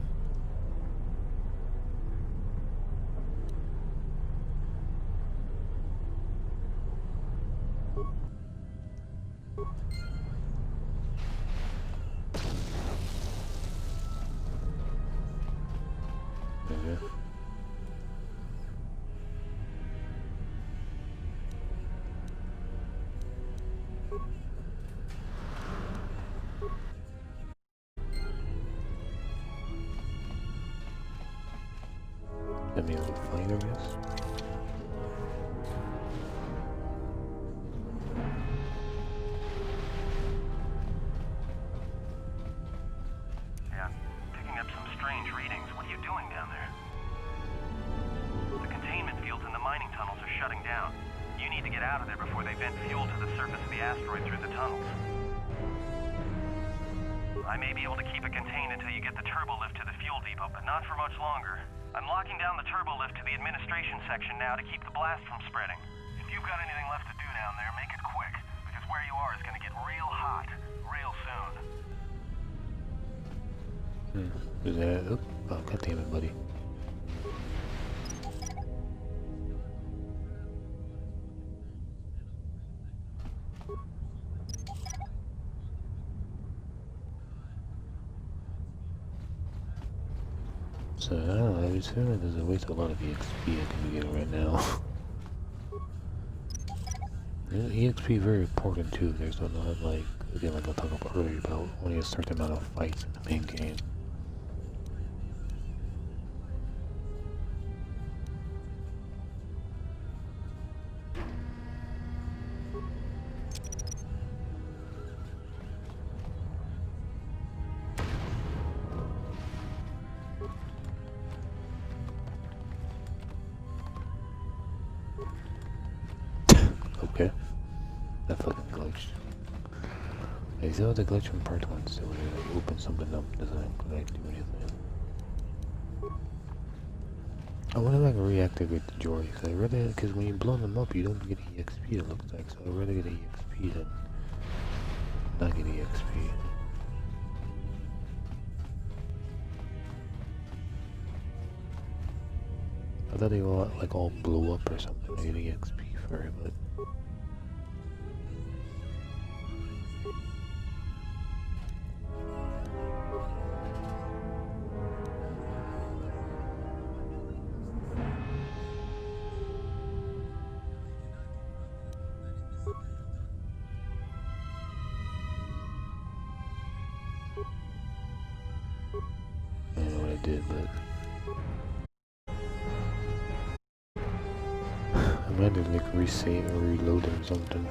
Speaker 1: Okay. Let me find, I guess.
Speaker 6: Yeah, picking up some strange readings. What are you doing down there? The containment fields in the mining tunnels are shutting down. You need to get out of there before they vent fuel to the surface of the asteroid through the tunnels. I may be able to keep it contained until you get the turbo lift to the fuel depot, but not for much longer. I'm locking down the turbo lift to the administration section now to keep the blast from spreading. If you've got anything left to do down there, make it quick, because where you are is going to get real hot real soon.
Speaker 1: Is that... Oh, god damn it, buddy. So, I don't know, I was feeling there's a waste of a lot of EXP I can be getting right now. EXP very important too. There's a lot, like, again, like I talked about earlier, about only a certain amount of fights in the main game. Okay. That fucking glitched. I saw the glitch from part 1, so when you open something up, doesn't like do anything. I wonder if I can reactivate the droid, cause I rather, cause when you blow them up, you don't get EXP, it looks like, so I'd rather get EXP than not get EXP. I thought they all, like, all blew up or something, I get EXP for it, but... I don't know what I did, but... I might have to like resave or reload or something.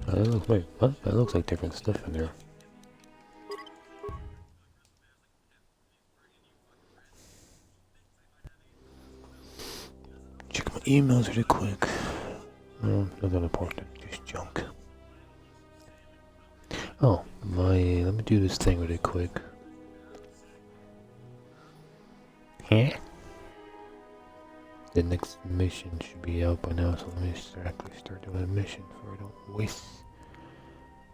Speaker 1: That looks, wait, what? That looks like different stuff in there. emails really quick. No, nothing important, just junk. Oh, let me do this thing really quick. Huh? The next mission should be out by now, so let me actually start doing a mission before I don't waste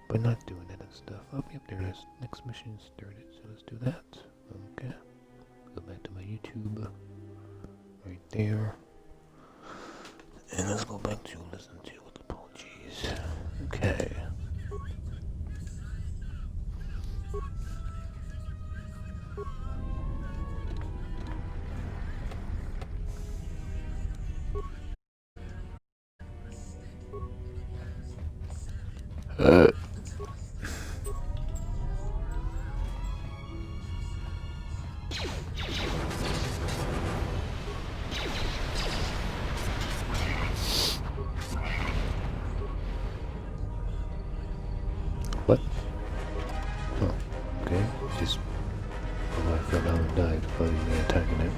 Speaker 1: by not doing it and stuff. Oh, yep, there it is. Next mission started, so let's do that. Okay. Go back to my YouTube. Right there. And let's go back to listen to with apologies. Okay. What? Oh, okay. Just I fell down and died while you were attacking it.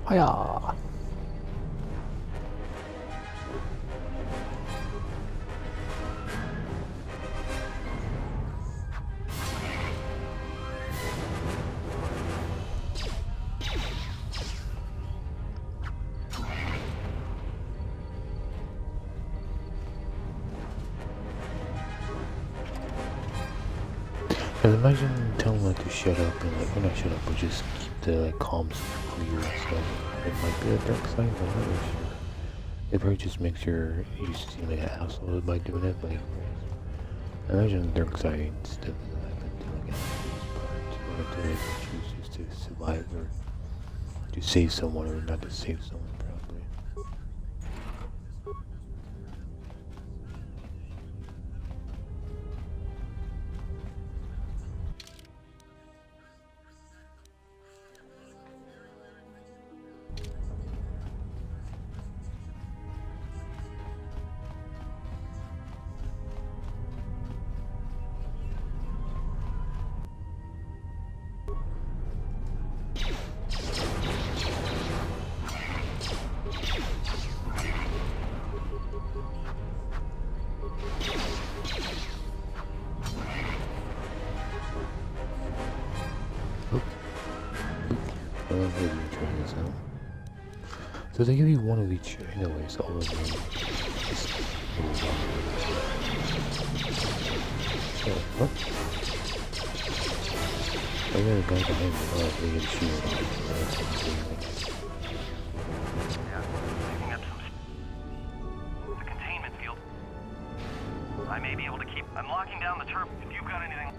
Speaker 1: Hiya! And imagine telling like to shut up and like, well not shut up, but just keep the like comms clear and stuff. It might be a dark side, but I'm not really sure. It probably just makes you seem like an asshole by doing it, but imagine the dark side stuff that I've been doing in this part, or to like choose just to survive or to save someone or not to save someone probably. So they give you one of each anyways, all of them. Oh, I got a guy behind me. Oh, they get a shield on.
Speaker 6: Yeah, picking up some... The containment field. I may be able to keep... I'm locking down the turret. If you've got anything...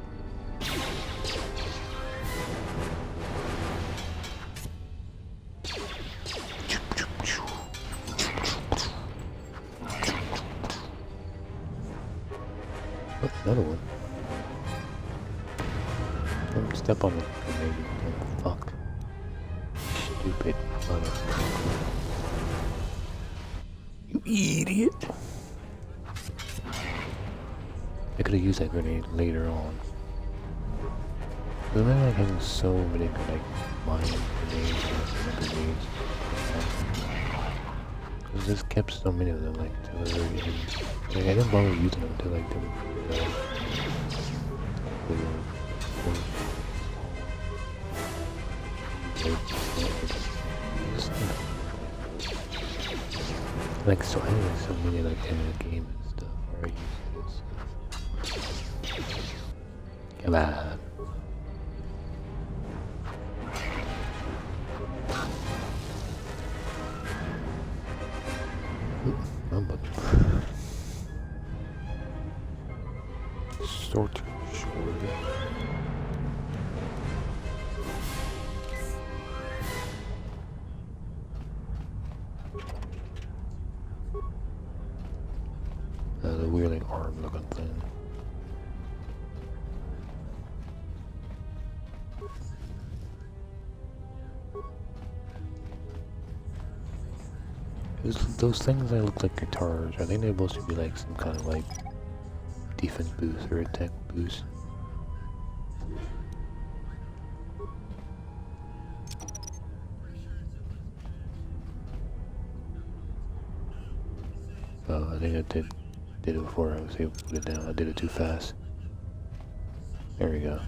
Speaker 1: Oh, another one. Don't step on the grenade. Oh, fuck. Stupid motherfucker. You idiot! I could have used that grenade later on. But imagine like having so many like mine grenades and grenades. Cause just kept so many of them like till the very end. Like I didn't bother using them until like like so I had so many like in the game and stuff where I use this stuff. Come on. Sort short. worm looking thing. Those things that look like guitars, are they supposed to be like some kind of like defense boost or attack boost? Oh, I think I did it before I was able to put it down. I did it too fast. There we go.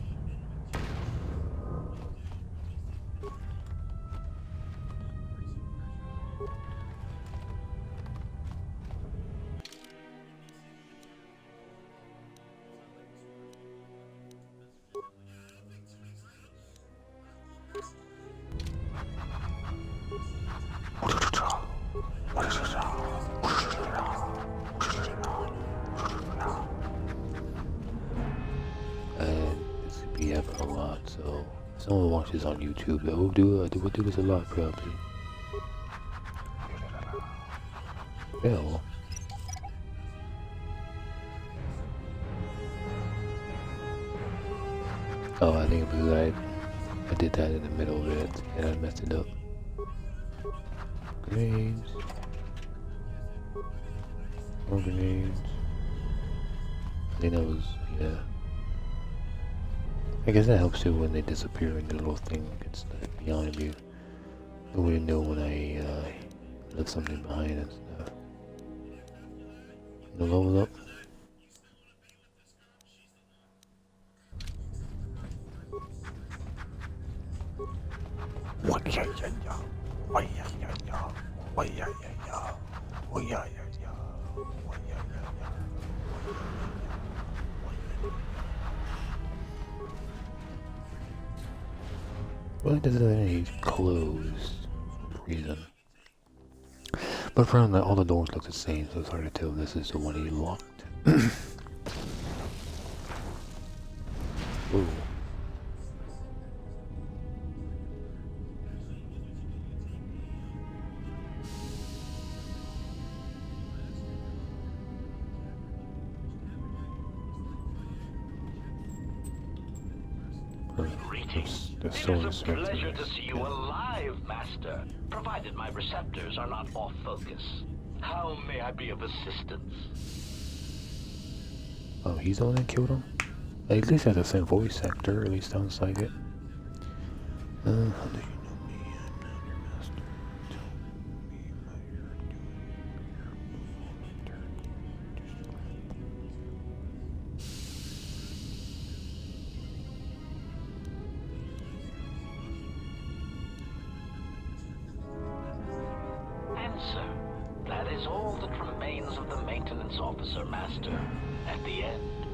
Speaker 1: A lot, so if someone watches on YouTube, we'll do this a lot probably. Yeah, well. Oh, I think because I did that in the middle of it and I messed it up. Grenades. More grenades. I think that was, yeah. I guess that helps too when they disappear and the little thing gets behind you. Nobody know when I left something behind and stuff. No level up. Why does it have any closed reason? But from all the doors look the same, so it's hard to tell if this is the one he locked. Ooh.
Speaker 9: It is a pleasure to see you alive, Master, provided my receptors are not off focus. How may I be of assistance?
Speaker 1: Oh, he's the one that killed him? At least has the same voice actor, at least sounds like it. How do you know me? I'm not your master. Tell me what you're
Speaker 9: Answer. That is all that remains of the maintenance officer, Master. At the end,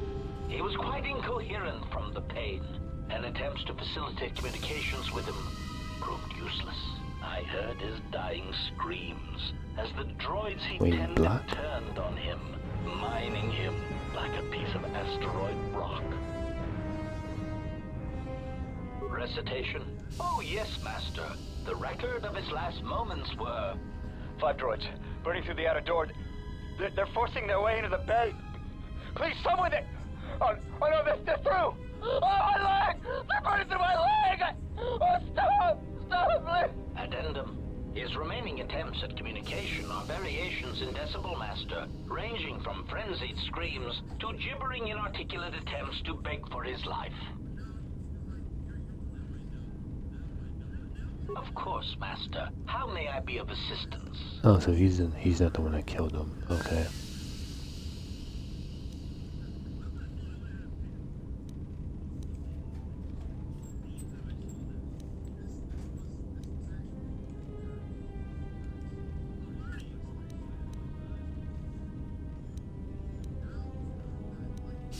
Speaker 9: he was quite incoherent from the pain, and attempts to facilitate communications with him proved useless. I heard his dying screams as the droids he tended turned on him, mining him like a piece of asteroid rock. Recitation? Oh yes, Master. The record of his last moments were...
Speaker 6: 5 droids, burning through the outer door. They're forcing their way into the bay. Please, someone that... Oh no, they're through! Oh, my leg! They're burning through my leg! Oh, stop! Stop, please!
Speaker 9: Addendum. His remaining attempts at communication are variations in Decibel, Master, ranging from frenzied screams to gibbering inarticulate attempts to beg for his life. Of course, Master. How may I be of assistance?
Speaker 1: Oh, so he's not the one that killed him. Okay.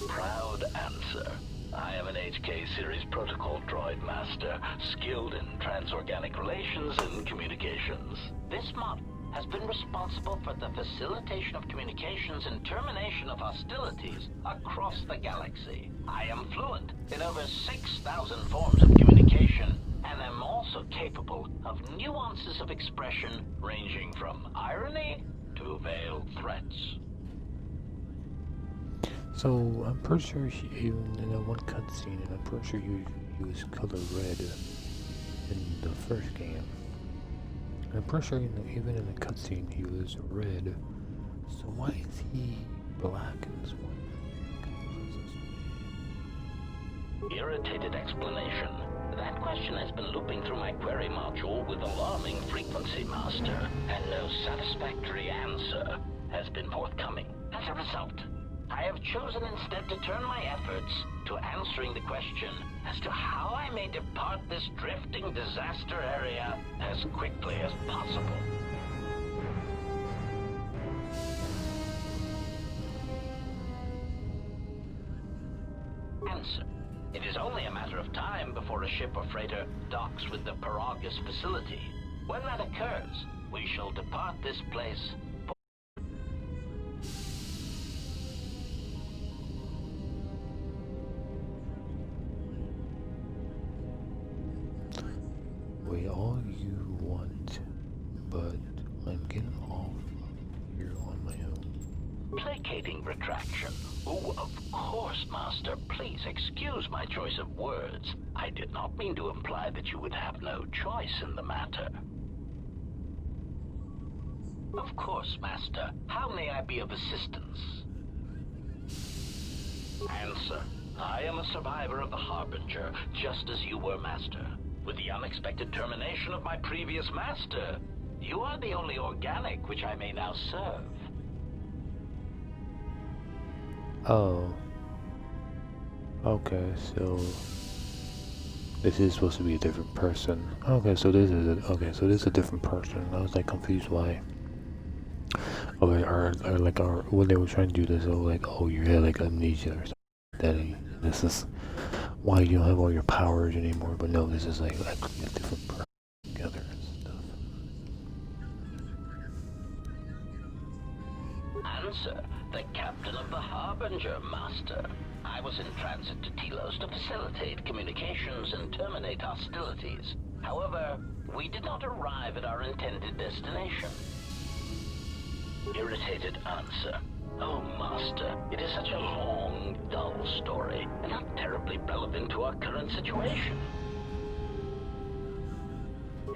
Speaker 9: Proud answer. I am an HK Series Protocol Droid Master, skilled in transorganic relations and communications. This model has been responsible for the facilitation of communications and termination of hostilities across the galaxy. I am fluent in over 6,000 forms of communication, and am also capable of nuances of expression ranging from irony to veiled threats.
Speaker 1: So I'm pretty sure she even in that one cutscene, and I'm pretty sure you use color red in the first game. And I'm pretty sure even in the cutscene he was red. So why is he black in this one?
Speaker 9: Irritated explanation. That question has been looping through my query module with alarming frequency, Master, and no satisfactory answer has been forthcoming. As a result, I have chosen instead to turn my efforts to answering the question as to how I may depart this drifting disaster area as quickly as possible. Answer. It is only a matter of time before a ship or freighter docks with the Paragus facility. When that occurs, we shall depart this place.
Speaker 1: Wait, all you want, but I'm getting off here on my own.
Speaker 9: Placating retraction. Oh, of course, Master. Please excuse my choice of words. I did not mean to imply that you would have no choice in the matter. Of course, Master. How may I be of assistance? Answer. I am a survivor of the Harbinger, just as you were, Master. With the unexpected termination of my previous Master, you are the only organic which I may now serve.
Speaker 1: Oh. Okay, so this is supposed to be a different person. Okay, so this is a different person. I was like confused why. Okay, or when they were trying to do this, you had like amnesia or something. That this is why you don't have all your powers anymore. But no, this is like actually a different person together and stuff.
Speaker 9: Answer. The captain of the Harbinger, Master. I was in transit to Telos to facilitate communications and terminate hostilities. However, we did not arrive at our intended destination. Irritated answer. Oh, Master, it is such a long, dull story, and not terribly relevant to our current situation.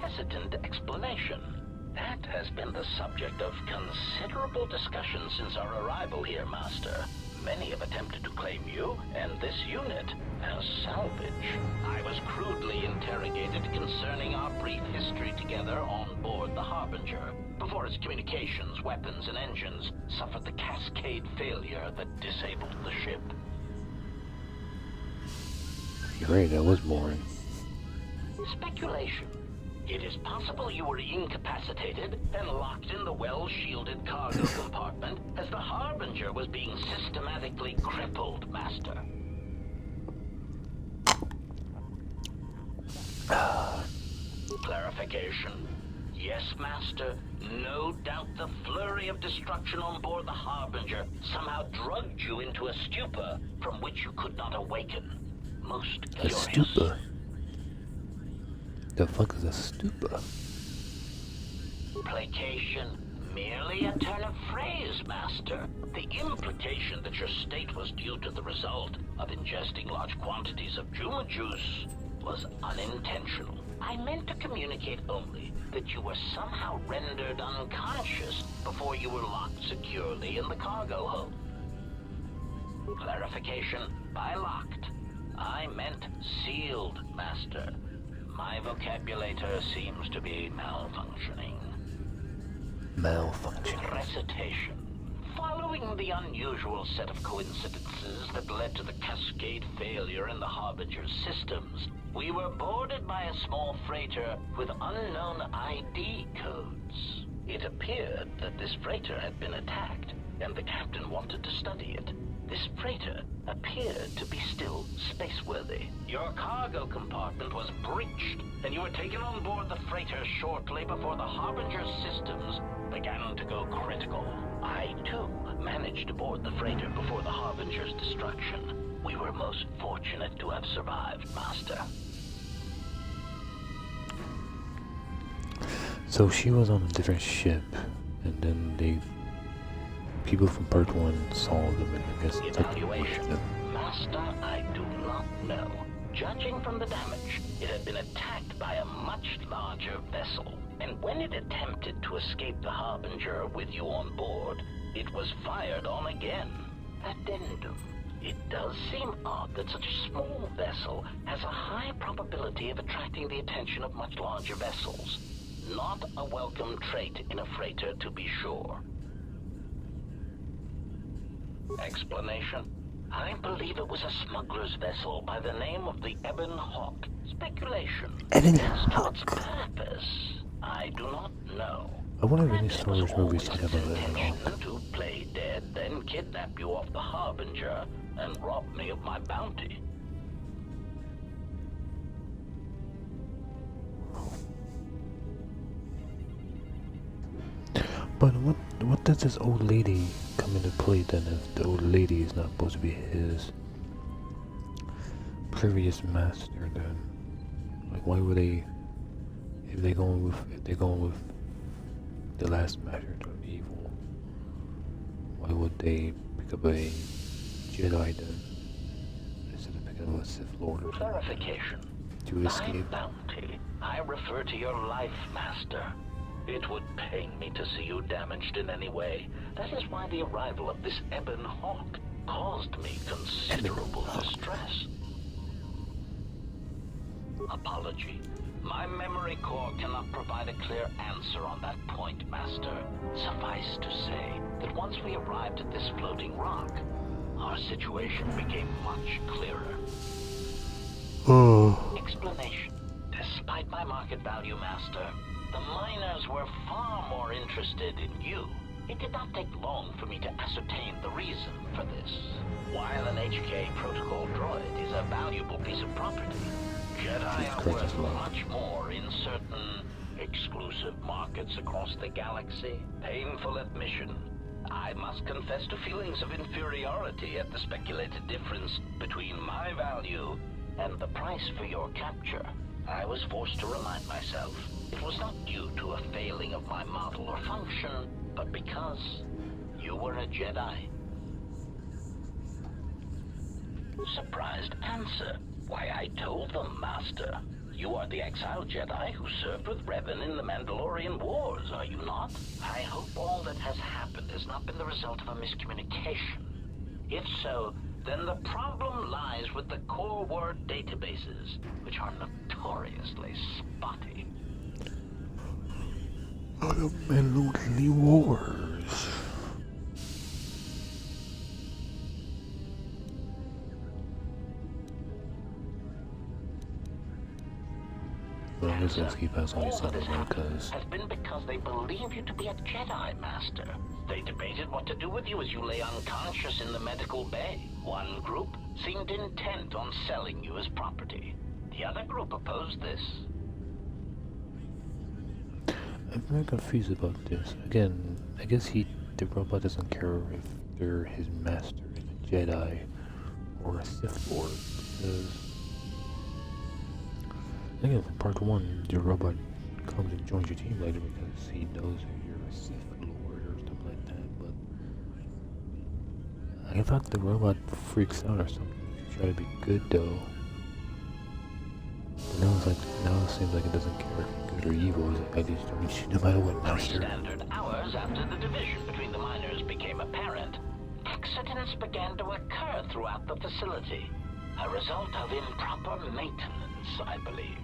Speaker 9: Hesitant explanation. That has been the subject of considerable discussion since our arrival here, Master. Many have attempted to claim you and this unit as salvage. I was crudely interrogated concerning our brief history together on board the Harbinger, before its communications, weapons, and engines suffered the cascade failure that disabled the ship.
Speaker 1: Great, that was boring.
Speaker 9: Speculation. It is possible you were incapacitated and locked in the well-shielded cargo compartment as the Harbinger was being systematically crippled, Master. Clarification. Yes, Master. No doubt the flurry of destruction on board the Harbinger somehow drugged you into a stupor from which you could not awaken. Most curious.
Speaker 1: A stupor? The fuck is a stupor?
Speaker 9: Placation. Merely a turn of phrase, Master. The implication that your state was due to the result of ingesting large quantities of Juma juice was unintentional. I meant to communicate only that you were somehow rendered unconscious before you were locked securely in the cargo hold. Clarification. By locked, I meant sealed, Master. My vocabulator seems to be malfunctioning.
Speaker 1: Malfunction.
Speaker 9: Recitation. Following the unusual set of coincidences that led to the cascade failure in the Harbinger's systems, we were boarded by a small freighter with unknown ID codes. It appeared that this freighter had been attacked, and the captain wanted to study it. This freighter appeared to be still spaceworthy. Your cargo compartment was breached, and you were taken on board the freighter shortly before the Harbinger's systems began to go critical. I, too, managed to board the freighter before the Harbinger's destruction. We were most fortunate to have survived, Master.
Speaker 1: So she was on a different ship, and then they people from part 1 saw them and I guess took them.
Speaker 9: Evaluation. Master, I do not know. Judging from the damage, it had been attacked by a much larger vessel. And when it attempted to escape the Harbinger with you on board, it was fired on again. Addendum. It does seem odd that such a small vessel has a high probability of attracting the attention of much larger vessels. Not a welcome trait in a freighter, to be sure. Explanation? I believe it was a smuggler's vessel by the name of the Ebon Hawk. Speculation.
Speaker 1: Ebon
Speaker 9: As to
Speaker 1: Hawk.
Speaker 9: its purpose, I do not know.
Speaker 1: I wonder if any
Speaker 9: Perhaps it
Speaker 1: Star
Speaker 9: was
Speaker 1: Wars movies
Speaker 9: always
Speaker 1: talk
Speaker 9: its
Speaker 1: about that at
Speaker 9: intention
Speaker 1: all.
Speaker 9: to play dead, then kidnap you off the Harbinger and rob me of my bounty.
Speaker 1: But what does this old lady come into play then if the old lady is not supposed to be his previous master then? Like why would they if they're going with the last master turned evil, why would they pick up a Jedi then instead of picking up a Sith Lord or something
Speaker 9: Clarification.
Speaker 1: to
Speaker 9: By
Speaker 1: escape?
Speaker 9: bounty, I refer to your life, Master. It would pain me to see you damaged in any way. That is why the arrival of this Ebon Hawk caused me considerable distress. Apology. My memory core cannot provide a clear answer on that point, Master. Suffice to say that once we arrived at this floating rock, our situation became much clearer. Explanation. Despite my market value, Master, the miners were far more interested in you. It did not take long for me to ascertain the reason for this. While an HK protocol droid is a valuable piece of property, Jedi are worth much more in certain exclusive markets across the galaxy. Painful admission. I must confess to feelings of inferiority at the speculated difference between my value and the price for your capture. I was forced to remind myself it was not due to a failing of my model or function, but because you were a Jedi. Surprised answer. Why, I told them, Master. You are the exiled Jedi who served with Revan in the Mandalorian Wars, are you not? I hope all that has happened has not been the result of a miscommunication. If so, then the problem lies with the core word databases, which are notoriously spotty.
Speaker 1: The Mandalorian Wars. Well, I guess let's keep us on
Speaker 9: All
Speaker 1: some
Speaker 9: that
Speaker 1: of
Speaker 9: has
Speaker 1: that,
Speaker 9: happened
Speaker 1: because
Speaker 9: has been because they believe you to be a Jedi, Master. They debated what to do with you as you lay unconscious in the medical bay. One group seemed intent on selling you as property. The other group opposed this.
Speaker 1: I'm very confused about this. Again, I guess the robot doesn't care if they're his master, a Jedi, or a Sith Lord, because again, from part 1, the robot comes and joins your team later because he knows that you're a Sith Lord or something like that, but I thought the robot freaks out or something to try to be good though. But now it seems like it doesn't care if you're good or evil, it's like I just don't shoot no matter what,
Speaker 9: 3
Speaker 1: master.
Speaker 9: standard hours after the division between the miners became apparent, accidents began to occur throughout the facility. A result of improper maintenance, I believe.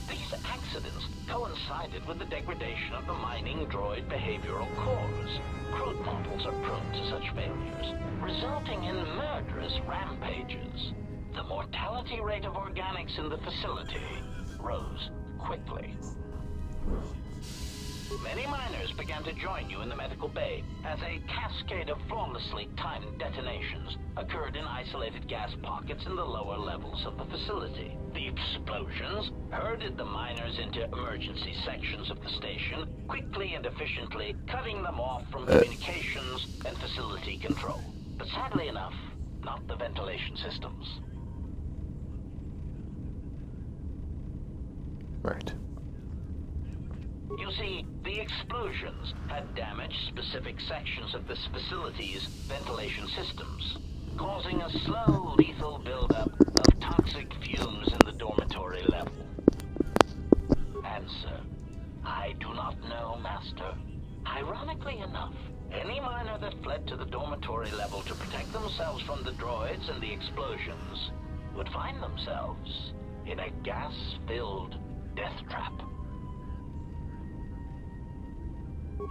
Speaker 9: These accidents coincided with the degradation of the mining droid behavioral cores. Crude models are prone to such failures, resulting in murderous rampages. The mortality rate of organics in the facility rose quickly. Many miners began to join you in the medical bay as a cascade of flawlessly timed detonations occurred in isolated gas pockets in the lower levels of the facility. The explosions herded the miners into emergency sections of the station, quickly and efficiently cutting them off from communications and facility control. But sadly enough, not the ventilation systems. You see, the explosions had damaged specific sections of this facility's ventilation systems, causing a slow, lethal buildup of toxic fumes in the dormitory level. Answer: I do not know, Master. Ironically enough, any miner that fled to the dormitory level to protect themselves from the droids and the explosions would find themselves in a gas-filled death trap.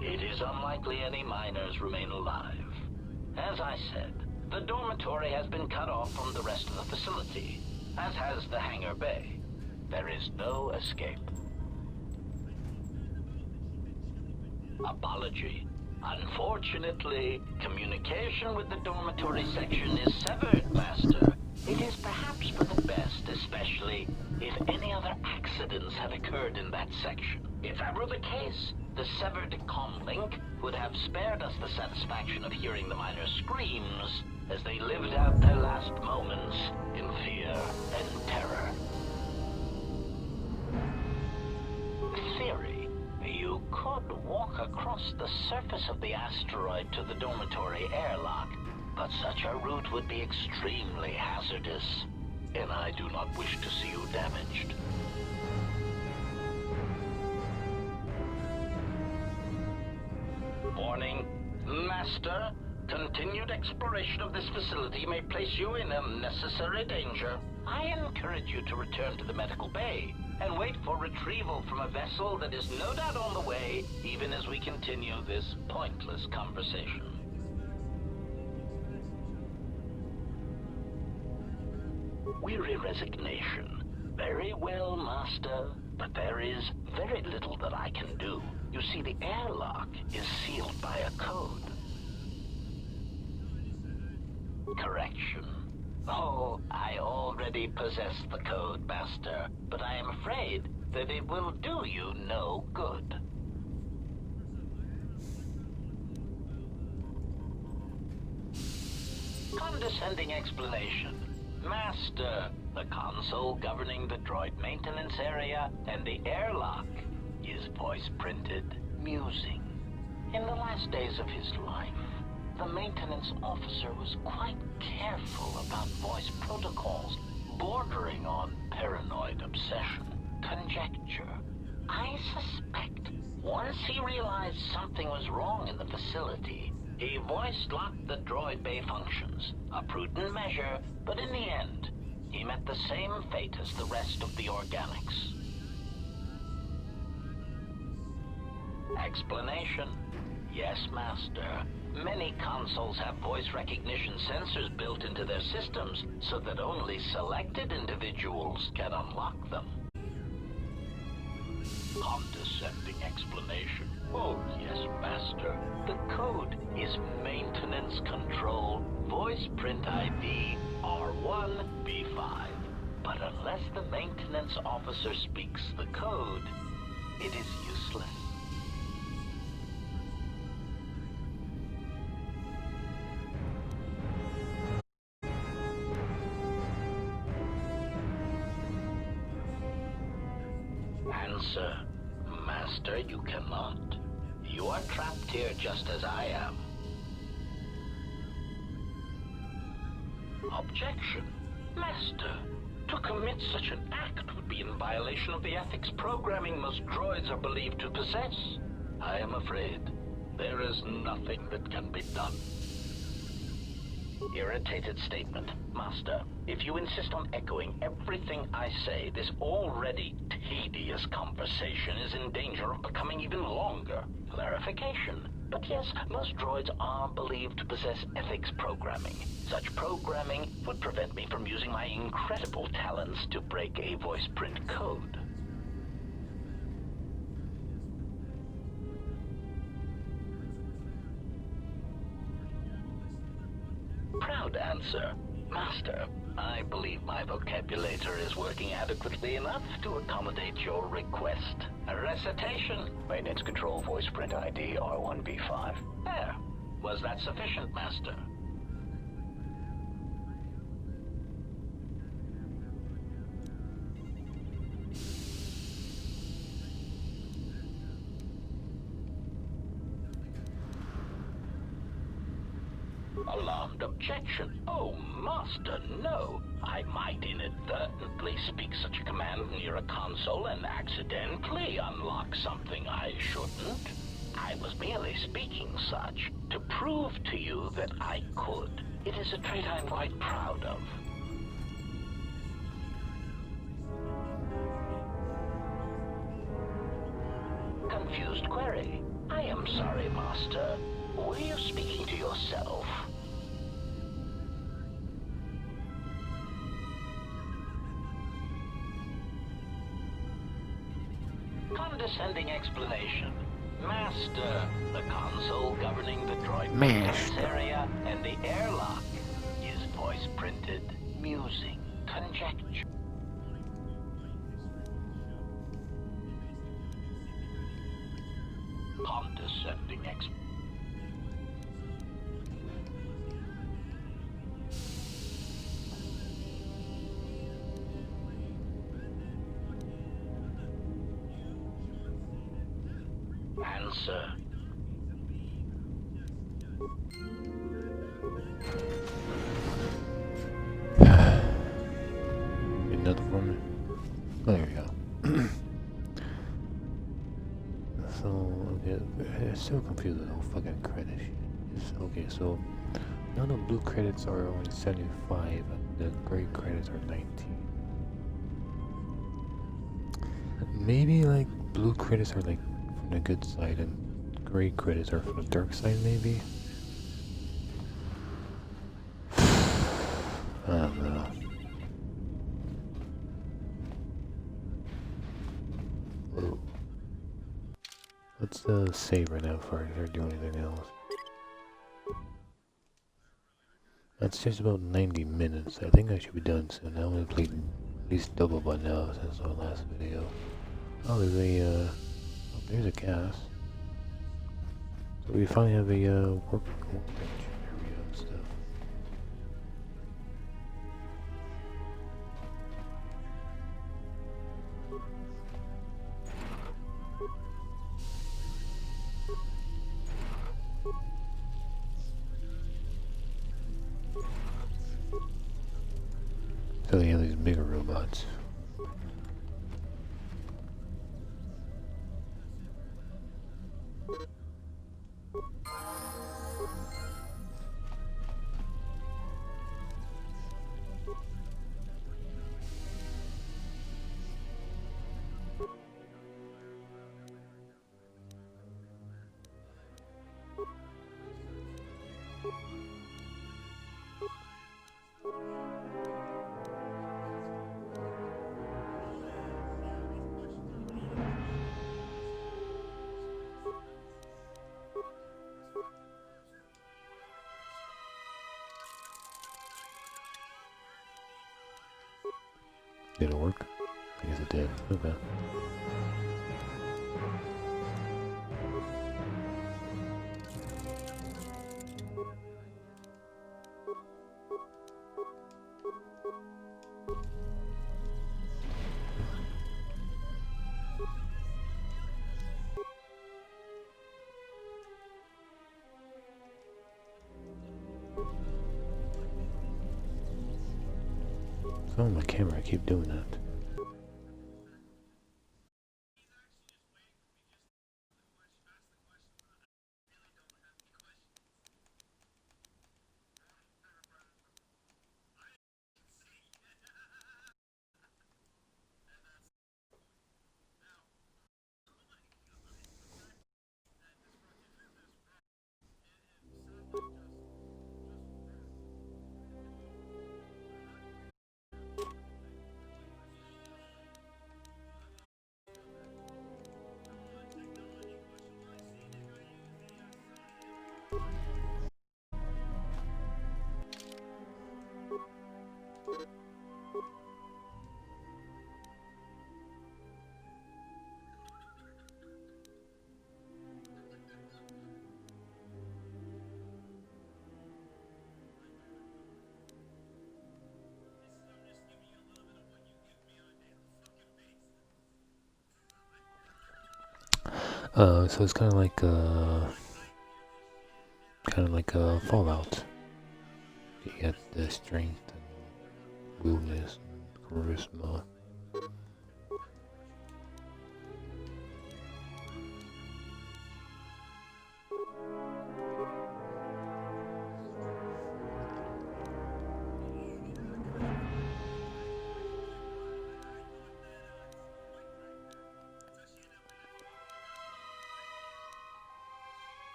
Speaker 9: It is unlikely any miners remain alive. As I said, the dormitory has been cut off from the rest of the facility, as has the hangar bay. There is no escape. Apology. Unfortunately, communication with the dormitory section is severed, Master. It is perhaps for the best, especially if any other accidents had occurred in that section. If that were the case, the severed comm link would have spared us the satisfaction of hearing the miners' screams as they lived out their last moments in fear and terror. Theory. You could walk across the surface of the asteroid to the dormitory airlock, but such a route would be extremely hazardous, and I do not wish to see you damaged. Warning, Master. Continued exploration of this facility may place you in unnecessary danger. I encourage you to return to the medical bay and wait for retrieval from a vessel that is no doubt on the way, even as we continue this pointless conversation. Weary resignation. Very well, Master, but there is very little that I can do. You see, the airlock is sealed by a code. Correction. Oh, I already possess the code, Master, but I am afraid that it will do you no good. Condescending explanation. Master, the console governing the droid maintenance area and the airlock is voice-printed musing. In the last days of his life, the maintenance officer was quite careful about voice protocols, bordering on paranoid obsession. Conjecture. I suspect once he realized something was wrong in the facility, he voice-locked the droid bay functions. A prudent measure, but in the end, he met the same fate as the rest of the organics. Explanation. Yes, Master. Many consoles have voice recognition sensors built into their systems so that only selected individuals can unlock them. Condescending explanation. Oh, yes, Master. The code is Maintenance Control Voice Print ID R1B5. But unless the maintenance officer speaks the code, it is useless. Answer. Master, you cannot. You are trapped here just as I am. Objection. Master, to commit such an act would be in violation of the ethics programming most droids are believed to possess. I am afraid there is nothing that can be done. Irritated statement. Master, if you insist on echoing everything I say, this already tedious conversation is in danger of becoming even longer. Clarification. But yes, most droids are believed to possess ethics programming. Such programming would prevent me from using my incredible talents to break a voice print code. Proud answer. Master, I believe my vocabulator is working adequately enough to accommodate your request. A recitation. Maintenance Control Voice Print ID R1B5. There. Was that sufficient, Master? Alarmed objection. Oh, Master, no. I might inadvertently speak such a command near a console and accidentally unlock something I shouldn't. I was merely speaking such to prove to you that I could. It is a trait I'm quite proud of. Confused query. I am sorry, Master. Were you speaking to yourself? Condescending explanation. Master, the console governing the droid
Speaker 1: Master.
Speaker 9: area and the airlock is voice printed, musing, conjecture. Condescending explanation. Answer.
Speaker 1: Another one. Oh, there we go. So, okay, I'm still confused with the whole fucking credit shit. Okay, so now the blue credits are only 75 and the gray credits are 19. Maybe like blue credits are like from the good side and gray credits are from the dark side, maybe? I don't know. Whoa. Let's save right now before I start doing anything else. That's just about 90 minutes. I think I should be done soon. I only played at least double by now since our last video. Oh, there's a, oh, there's a cast. So we finally have a, workbench area and stuff. So they have these bigger robots. Did it work? I guess it did. Okay. Oh, my camera, I keep doing that. So it's kind of like Fallout. You got the strength and willness and charisma.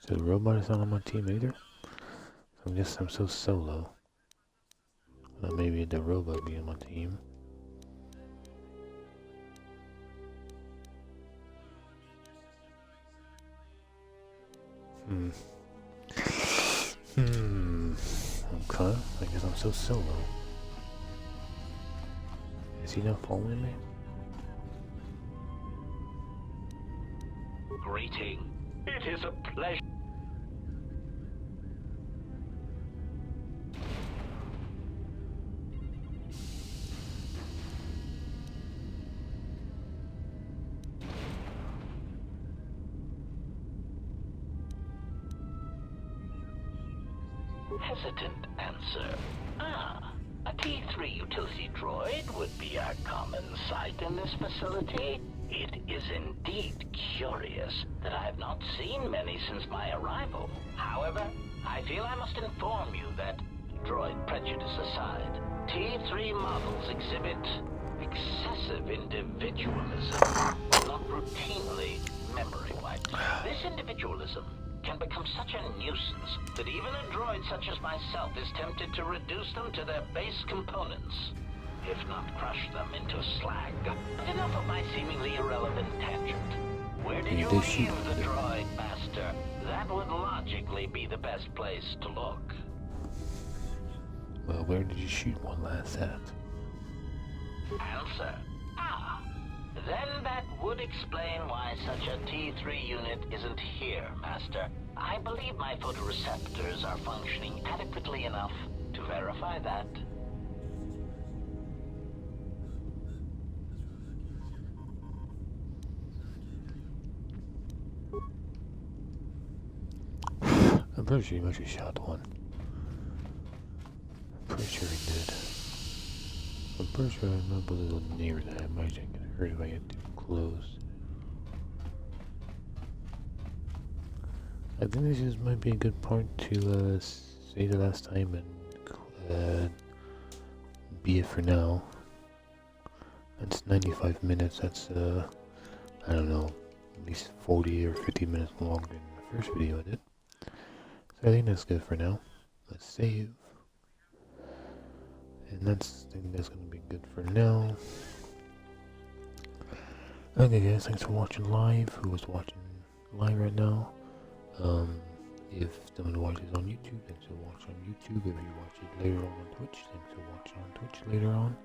Speaker 1: So the robot is not on my team either? I'm so solo. Well, maybe the robot be on my team. Okay, I guess I'm so solo. Is he not following me?
Speaker 9: Greeting. It is a pleasure. Hesitant answer. A T3 utility droid would be a common sight in this facility. It is indeed curious that I have not seen many since my arrival. However, I feel I must inform you that, droid prejudice aside, T3 models exhibit excessive individualism, not routinely memory wiped. This individualism can become such a nuisance that even a droid such as myself is tempted to reduce them to their base components, if not crush them into slag. But enough of my seemingly irrelevant tangent. Where did you leave the droid, Master? That would logically be the best place to look.
Speaker 1: Well, where did you shoot one last at?
Speaker 9: Answer. Then that would explain why such a T3 unit isn't here, Master. I believe my photoreceptors are functioning adequately enough to verify that.
Speaker 1: I'm pretty sure he must have shot one. Pretty sure he did. I'm pretty sure I'm up a little near that. I might get hurt if I get too close. I think this just might be a good part to say the last time and be it for now. That's 95 minutes. That's I don't know, at least 40 or 50 minutes longer than the first video I did. So I think that's good for now. Let's save. And I think that's gonna be good for now. Okay guys, thanks for watching live. Who was watching live right now? If someone watches on YouTube, thanks for watching on YouTube. If you watch it later on Twitch, thanks for watching on Twitch later on.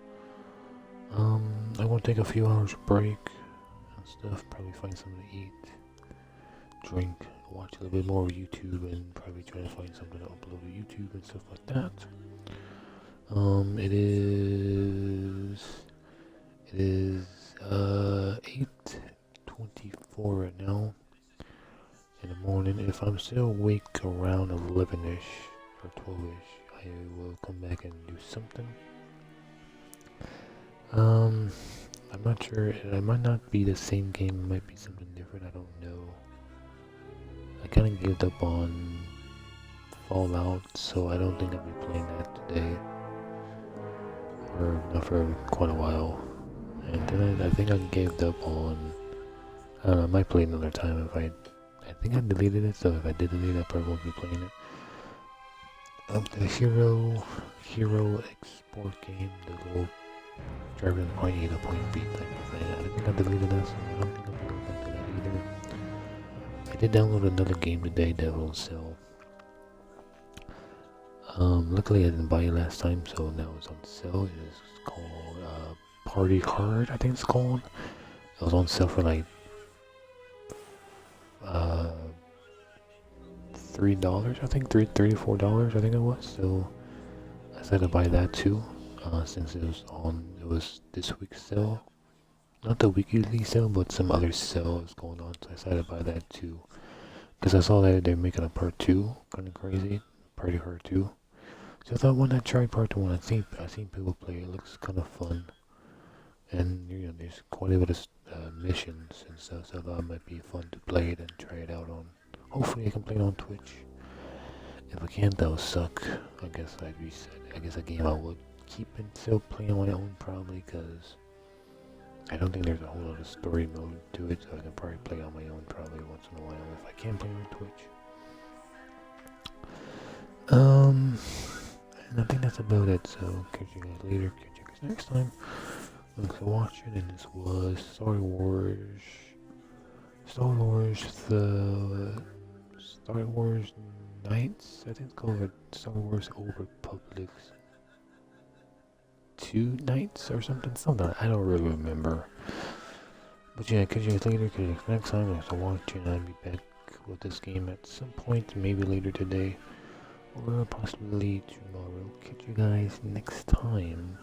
Speaker 1: I'm gonna take a few hours break and stuff, probably find something to eat, drink, watch a little bit more of YouTube, and probably try to find something to upload to YouTube and stuff like that. It is 8:24 right now in the morning. If I'm still awake around 11ish or 12ish, I will come back and do something. I'm not sure. It might not be the same game. It might be something different. I don't know. I kind of gave up on Fallout, so I don't think I'll be playing that today. Or not for quite a while. And then I think I gave up on, I don't know, I might play another time if I I think I deleted it, so if I did delete it, I probably won't be playing it. The Hero export game, the little driving point A to point B type of thing. I think I deleted that, so I don't think I'm going back to that either. I did download another game today that will sell. Luckily I didn't buy it last time, so now it's on sale. It is called Party Card, I think it's called. It was on sale for like $3, I think $34, I think it was. So I decided to buy that too, since it was this week's sale. Not the weekly sale, but some other sale is going on, so I decided to buy that too. Because I saw that they're making a part 2, kind of crazy, Party Card 2. So I thought, why not try part 1? I've seen people play it. It looks kind of fun, and there's quite a bit of missions and stuff. So I thought it might be fun to play it and try it out on. Hopefully, I can play it on Twitch. If I can't, that would suck. I guess I'd reset. I guess a game I would keep and still play on my own probably, because I don't think there's a whole lot of story mode to it. So I can probably play on my own probably once in a while if I can play on Twitch. And I think that's about it, so catch you guys later, catch you guys next time. Thanks for watching, and this was Star Wars Knights, I think it's called Star Wars Old Republic's 2 Knights or something, I don't really remember. But yeah, catch you guys later, catch you guys next time. Thanks for watching, I'll be back with this game at some point, maybe later today. Or possibly tomorrow. Catch you guys next time.